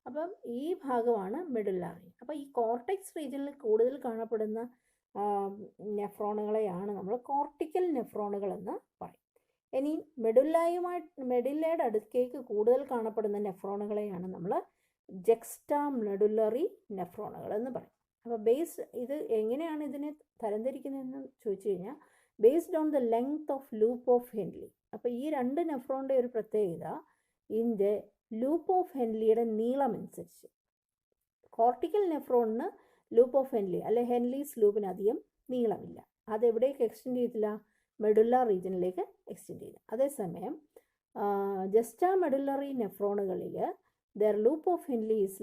അപ്പം ഈ ഭാഗമാണ് മെഡുല്ല റീജിയൻ. അപ്പോൾ ഈ കോർട്ടെക്സ് റീജിയനിൽ കൂടുതൽ കാണപ്പെടുന്ന നെഫ്രോണുകളെയാണ് നമ്മൾ കോർട്ടിക്കൽ നെഫ്രോണുകൾ എന്ന് പറയും. ഇനി മെഡുല്ലയുടെ അടുക്കേക്ക് കൂടുതൽ കാണപ്പെടുന്ന നെഫ്രോണുകളെയാണ് നമ്മൾ ജെക്സ്റ്റാ മെഡുല്ലറി നെഫ്രോണുകൾ എന്ന് പറയും. അപ്പോൾ ഇത് എങ്ങനെയാണ് ഇതിനെ തരംതിരിക്കുന്നതെന്ന് ചോദിച്ചു കഴിഞ്ഞാൽ based on the length of loop of Henley. അപ്പോൾ ഈ 2 നെഫ്രോണിൻ്റെ ഒരു പ്രത്യേകത, ഇതിൻ്റെ ലൂപ്പ് ഓഫ് ഹെൻലിയുടെ നീളം അനുസരിച്ച് കോർട്ടിക്കൽ നെഫ്രോണിന് ലൂപ്പ് ഓഫ് ഹെൻലി അല്ലെ ഹെൻലീസ് ലൂപ്പിന് അധികം നീളമില്ല. അതെവിടേക്ക് എക്സ്റ്റെൻഡ് ചെയ്തില്ല, മെഡുല്ല റീജിയനിലേക്ക് എക്സ്റ്റെൻഡ് ചെയ്തു. അതേസമയം ജെക്സ്റ്റാ മെഡുല്ലറി നെഫ്രോണുകളിൽ their loop of Henle is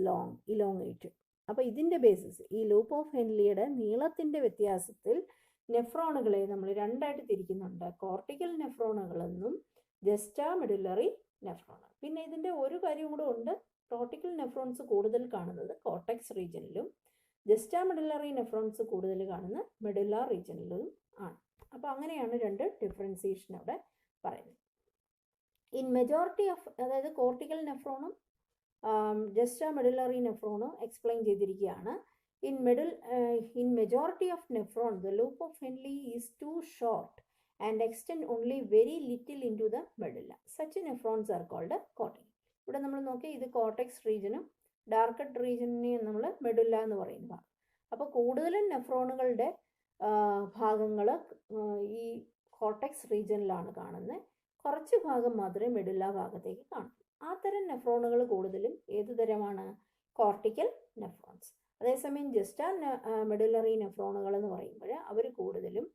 elongated. അപ്പോൾ ഇതിൻ്റെ ബേസിസ്, ഈ ലൂപ്പ് ഓഫ് ഹെൻലിയുടെ നീളത്തിൻ്റെ വ്യത്യാസത്തിൽ നെഫ്രോണുകളെ നമ്മൾ 2ആയിട്ട് തിരിക്കുന്നുണ്ട്, കോർട്ടിക്കൽ നെഫ്രോണുകളെന്നും ജെക്സ്റ്റാ മെഡുല്ലറി നെഫ്രോണുകൾ. പിന്നെ ഇതിൻ്റെ ഒരു കാര്യം കൂടെ ഉണ്ട്, കോർട്ടിക്കൽ നെഫ്രോൺസ് കൂടുതൽ കാണുന്നത് കോർട്ടെക്സ് റീജിയനിലും ജെക്സ്റ്റാ മെഡുല്ലറി നെഫ്രോൺസ് കൂടുതൽ കാണുന്ന മെഡുല്ല റീജിയനിലും ആണ്. അപ്പോൾ അങ്ങനെയാണ് 2 ഡിഫറൻസിയേഷൻ അവിടെ പറയുന്നത്. ഇൻ മെജോറിറ്റി ഓഫ്, അതായത് കോർട്ടിക്കൽ നെഫ്രോണും ജെക്സ്റ്റാ മെഡുല്ലറി നെഫ്രോണും എക്സ്പ്ലെയിൻ ചെയ്തിരിക്കുകയാണ്. In majority of nephron the loop of Henle is too short and extend only very little into the medulla. Such nephrons are called cortical. ഇവിടെ നമ്മൾ നോക്കി, ഇത് cortex റീജിയനും ഡാർക്കഡ് റീജിയനെയും നമ്മൾ മെഡുല്ല എന്ന് പറയുന്ന ഭാഗം. അപ്പോൾ കൂടുതലും നെഫ്രോണുകളുടെ ഭാഗങ്ങൾ ഈ കോർട്ടെക്സ് റീജിയനിലാണ് കാണുന്നത്, കുറച്ച് ഭാഗം മാത്രമേ മെഡുല്ല ഭാഗത്തേക്ക് കാണൂ. അത്തരം നെഫ്രോണുകൾ കൂടുതലും ഏത് തരമാണ്? Cortical nephrons. അതേസമയം ജസ്റ്റ മെഡുലറി നെഫ്രോണുകൾ എന്ന് പറയുമ്പോൾ അവർ കൂടുതലും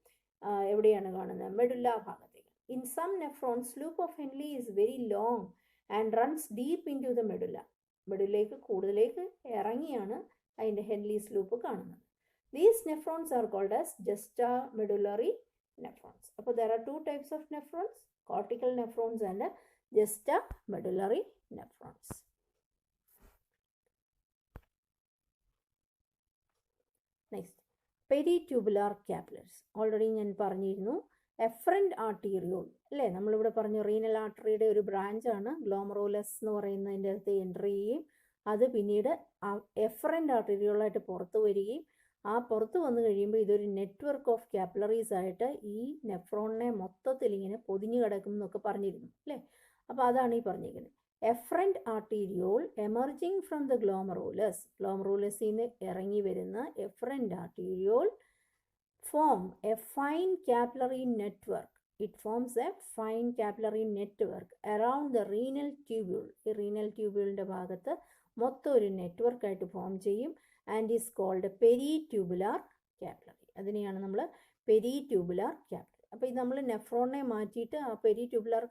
എവിടെയാണ് കാണുന്നത്? മെഡുല്ല ഭാഗത്തേക്ക്. In some nephrons loop of Henle is very long and runs deep into the medulla. മെഡുലേക്ക് കൂടുതലേക്ക് ഇറങ്ങിയാണ് അതിൻ്റെ ഹെൻലീസ് ലൂപ്പ് കാണുന്നത്. These nephrons are called as juxtamedullary nephrons. അപ്പോൾ there are two types of nephrons, cortical nephrons and juxtamedullary nephrons. Next, peritubular capillaries. Already ഞാൻ പറഞ്ഞിരുന്നു efferent arteriole അല്ലേ, നമ്മളിവിടെ പറഞ്ഞു റീനൽ ആർട്ടറിയുടെ ഒരു ബ്രാഞ്ചാണ് ഗ്ലോമറോലസ് എന്ന് പറയുന്നതിൻ്റെ അകത്ത് എൻട്രി ചെയ്യുകയും അത് പിന്നീട് എഫറൻറ്റ് ആർട്ടീരിയോളായിട്ട് പുറത്തു വരികയും ആ പുറത്ത് വന്നു കഴിയുമ്പോൾ ഇതൊരു നെറ്റ്വർക്ക് ഓഫ് കാപ്പിലറീസ് ആയിട്ട് ഈ നെഫ്രോണിനെ മൊത്തത്തിൽ ഇങ്ങനെ പൊതിഞ്ഞു കിടക്കും എന്നൊക്കെ പറഞ്ഞിരുന്നു അല്ലേ. അപ്പോൾ അതാണ് ഈ പറഞ്ഞിരിക്കുന്നത്. Efferent arteriole emerging from the glomerulus, ഗ്ലോമറോലസിൽ നിന്ന് ഇറങ്ങി വരുന്ന efferent arteriole form a fine capillary network. It forms a fine capillary network around the renal tubule. ഈ റീനൽ ട്യൂബ്യൂളിൻ്റെ ഭാഗത്ത് മൊത്തം ഒരു നെറ്റ്വർക്കായിട്ട് ഫോം ചെയ്യും. And is called peritubular capillary. അതിനെയാണ് നമ്മൾ പെരിട്യൂബുലാർ കാപ്പിലറി. അപ്പോൾ ഇത് നമ്മൾ നെഫ്രോണിനെ മാറ്റിയിട്ട് ആ പെരിട്യൂബുലാർ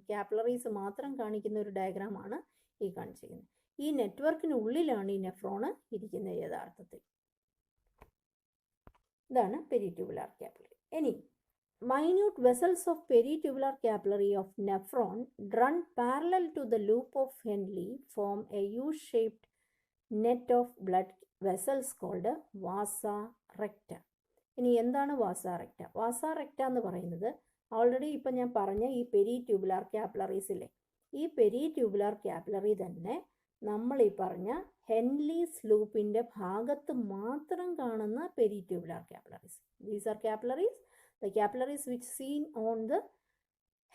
കാപ്പിലറീസ് മാത്രം കാണിക്കുന്ന ഒരു ഡയഗ്രാമാണ് ഈ കാണിച്ചിരിക്കുന്നത്. ഈ നെറ്റ്വർക്കിനുള്ളിലാണ് ഈ നെഫ്രോണ് ഇരിക്കുന്നത് യഥാർത്ഥത്തിൽ. ഇതാണ് പെരിട്യൂബുലാർ കാപ്പിലറി. ഇനി minute vessels of peritubular capillary of nephron run parallel to the loop of Henle form a U-shaped net of blood vessels called vasa recta. ഇനി എന്താണ് വാസ റെക്റ്റ? വാസ റെക്റ്റ എന്ന് പറയുന്നത് ഓൾറെഡി ഇപ്പം ഞാൻ പറഞ്ഞ ഈ പെരിട്യൂബുലാർ കാപ്പിലറീസിലെ ഈ പെരിട്യൂബുലാർ കാപ്പിലറി തന്നെ നമ്മൾ ഈ പറഞ്ഞ ഹെൻലീസ് ലൂപ്പിൻ്റെ ഭാഗത്ത് മാത്രം കാണുന്ന peritubular capillaries. These are capillaries, the capillaries which seen on the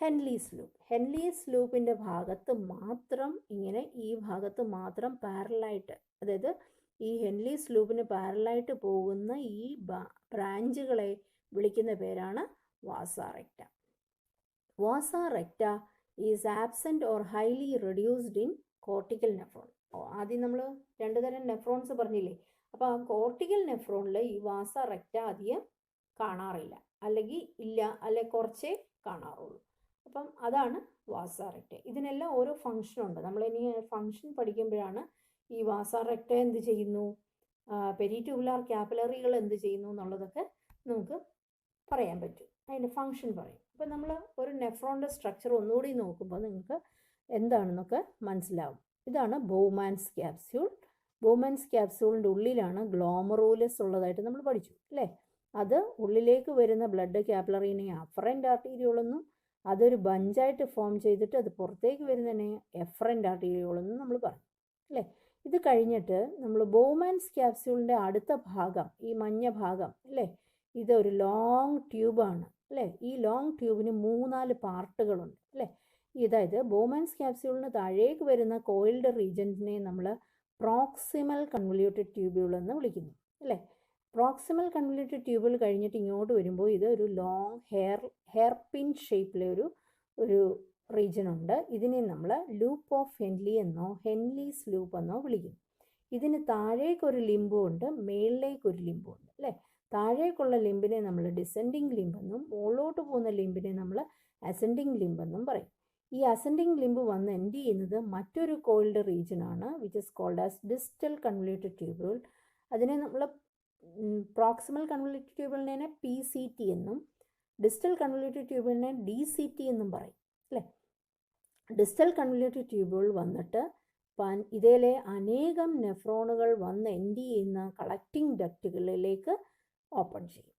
Henle's loop. Henle's loopൻ്റെ ഭാഗത്ത് മാത്രം ഇങ്ങനെ ഈ ഭാഗത്ത് മാത്രം പാരലായിട്ട്, അതായത് ഈ ഹെൻലീസ് ലൂപ്പിന് പാരലായിട്ട് പോകുന്ന ഈ ബ്രാഞ്ചുകളെ വിളിക്കുന്ന പേരാണ് vasa recta. Vasa recta is absent or highly reduced in cortical nephron. ആദ്യം നമ്മൾ രണ്ട് തരം നെഫ്രോൺസ് പറഞ്ഞില്ലേ. അപ്പോൾ ആ കോർട്ടിക്കൽ നെഫ്രോണിൽ ഈ വാസ റെക്റ്റ അധികം കാണാറില്ല, അല്ലെങ്കിൽ ഇല്ല, അല്ലെ കുറച്ചേ കാണാറുള്ളൂ. അപ്പം അതാണ് വാസ റെക്റ്റ. ഇതിനെല്ലാം ഓരോ ഫങ്ഷനുണ്ട്. നമ്മളിനി ഫങ്ഷൻ പഠിക്കുമ്പോഴാണ് ഈ വാസ റെക്റ്റ എന്ത് ചെയ്യുന്നു, പെരിട്യൂബുലാർ കാപ്പിലറികൾ എന്ത് ചെയ്യുന്നു എന്നുള്ളതൊക്കെ നമുക്ക് പറയാൻ പറ്റും. അതിൻ്റെ ഫങ്ഷൻ പറയും. അപ്പം നമ്മൾ ഒരു നെഫ്രോണിൻ്റെ സ്ട്രക്ചർ ഒന്നുകൂടി നോക്കുമ്പോൾ നിങ്ങൾക്ക് എന്താണെന്നൊക്കെ മനസ്സിലാവും. ഇതാണ് ബോമാൻസ് ക്യാപ്സ്യൂൾ. ബോമാൻസ് ക്യാപ്സ്യൂളിൻ്റെ ഉള്ളിലാണ് ഗ്ലോമറോലസ് ഉള്ളതായിട്ട് നമ്മൾ പഠിച്ചു അല്ലേ. അത് ഉള്ളിലേക്ക് വരുന്ന ബ്ലഡ് കാപ്പിലറീനെ അഫറൻറ്റ് ആർട്ടീരിയോൾ എന്നും അതൊരു ബഞ്ചായിട്ട് ഫോം ചെയ്തിട്ട് അത് പുറത്തേക്ക് വരുന്നതിനെ എഫറൻറ്റ് ആർട്ടീരിയോൾ എന്നും നമ്മൾ പറഞ്ഞു അല്ലേ. ഇത് കഴിഞ്ഞിട്ട് നമ്മൾ ബോമാൻസ് ക്യാപ്സ്യൂളിൻ്റെ അടുത്ത ഭാഗം, ഈ മഞ്ഞ ഭാഗം അല്ലേ, ഇതൊരു ലോങ് ട്യൂബാണ് അല്ലേ. ഈ ലോങ് ട്യൂബിന് 3-4 പാർട്ടുകളുണ്ട് അല്ലേ. അതായത് ബോമാൻസ് ക്യാപ്സ്യൂളിന് താഴേക്ക് വരുന്ന കോയിൽഡ് റീജൻറ്റിനെ നമ്മൾ പ്രോക്സിമൽ കൺവല്യൂട്ടഡ് ട്യൂബ്യൂൾ എന്ന് വിളിക്കുന്നു അല്ലേ. പ്രോക്സിമൽ കൺവല്യൂട്ടഡ് ട്യൂബിൾ കഴിഞ്ഞിട്ട് ഇങ്ങോട്ട് വരുമ്പോൾ ഇത് ഒരു ലോങ് ഹെയർ പിൻ ഷേപ്പിലെ ഒരു റീജൻ ഉണ്ട്. ഇതിനെ നമ്മൾ ലൂപ്പ് ഓഫ് ഹെൻലി എന്നോ ഹെൻലീസ് ലൂപ്പ് എന്നോ വിളിക്കുന്നു. ഇതിന് താഴേക്കൊരു ലിംബും ഉണ്ട്, മേളിലേക്കൊരു ലിംബും ഉണ്ട് അല്ലേ. താഴേക്കുള്ള ലിംബിനെ നമ്മൾ ഡിസെൻഡിങ് ലിംബെന്നും മുകളിലോട്ട് പോകുന്ന ലിംബിനെ നമ്മൾ അസെൻഡിങ് ലിംബെന്നും പറയും. ഈ അസെൻഡിങ് ലിംബ് വന്ന് എൻഡ് ചെയ്യുന്നത് മറ്റൊരു കോയിൽഡ് റീജനാണ്, which is called as distal convoluted tubule. അതിനെ നമ്മൾ പ്രോക്സിമൽ കൺവല്യൂട്ടഡ് ട്യൂബിളിനെ PCT എന്നും ഡിസ്റ്റൽ കൺവല്യൂട്ടഡ് ട്യൂബിളിനെ DCT എന്നും പറയും അല്ലേ. ഡിസ്റ്റൽ കൺവല്യൂട്ടഡ് ട്യൂബിൾ വന്നിട്ട് ഇതിലെ അനേകം നെഫ്രോണുകൾ വന്ന് എൻഡ് ചെയ്യുന്ന കളക്റ്റിംഗ് ഡക്റ്റുകളിലേക്ക് ഓപ്പൺ ചെയ്യും.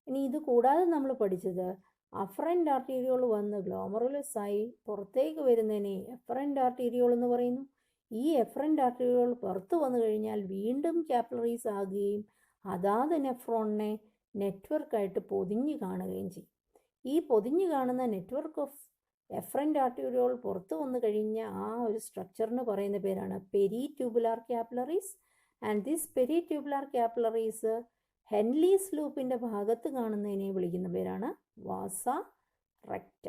ഇനി ഇത് കൂടാതെ നമ്മൾ പഠിച്ചത് അഫറൻറ്റ് ആർട്ടീരിയോൾ വന്ന് ഗ്ലോമറുലസ് ആയി പുറത്തേക്ക് വരുന്നതിനെ എഫറൻറ്റ് ആർട്ടീരിയോൾ എന്ന് പറയുന്നു. ഈ എഫറൻറ്റ് ആർട്ടീരിയോൾ പുറത്ത് വന്നു കഴിഞ്ഞാൽ വീണ്ടും കാപ്പിലറീസ് ആകുകയും അതാത് നെഫ്രോണിനെ നെറ്റ്വർക്കായിട്ട് പൊതിഞ്ഞ് കാണുകയും ചെയ്യും. ഈ പൊതിഞ്ഞ് കാണുന്ന നെറ്റ്വർക്ക് ഓഫ് എഫറൻറ്റ് ആർട്ടീരിയോൾ പുറത്ത് വന്നു കഴിഞ്ഞ ആ ഒരു സ്ട്രക്ചറിന് പറയുന്ന പേരാണ് peritubular capillaries. And this peritubular capillaries Henle's ലൂപ്പിൻ്റെ ഭാഗത്ത് കാണുന്നതിനെ വിളിക്കുന്ന പേരാണ് വാസ റെക്റ്റ.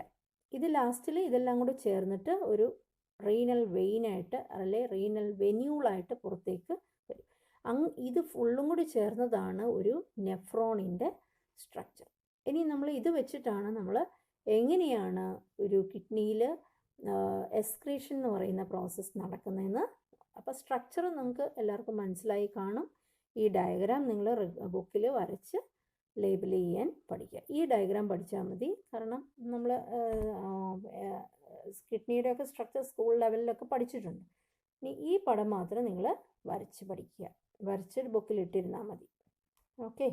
ഇത് ലാസ്റ്റിൽ ഇതെല്ലാം കൂടി ചേർന്നിട്ട് ഒരു റീനൽ വെയിനായിട്ട് അല്ലെ റീനൽ വെന്യൂളായിട്ട് പുറത്തേക്ക് വരും. ഇത് ഫുള്ളും കൂടി ചേർന്നതാണ് ഒരു നെഫ്രോണിൻ്റെ സ്ട്രക്ചർ. ഇനി നമ്മൾ ഇത് വെച്ചിട്ടാണ് നമ്മൾ എങ്ങനെയാണ് ഒരു കിഡ്നിയിൽ എക്സ്ക്രീഷൻ എന്ന് പറയുന്ന പ്രോസസ്സ് നടക്കുന്നതെന്ന്. അപ്പോൾ സ്ട്രക്ചർ നിങ്ങൾക്ക് എല്ലാവർക്കും മനസ്സിലായി കാണും. ഈ ഡയഗ്രാം നിങ്ങൾ ബുക്കിൽ വരച്ച് ലേബിൾ ചെയ്യാൻ പഠിക്കുക. ഈ ഡയഗ്രാം പഠിച്ചാൽ മതി. കാരണം നമ്മൾ കിഡ്നിയുടെയൊക്കെ സ്ട്രക്ചർ സ്കൂൾ ലെവലിലൊക്കെ പഠിച്ചിട്ടുണ്ട്. ഇനി ഈ പടം മാത്രം നിങ്ങൾ വരച്ച് പഠിക്കുക. വരച്ച് ബുക്കിൽ ഇട്ടിരുന്നാൽ മതി. ഓക്കെ.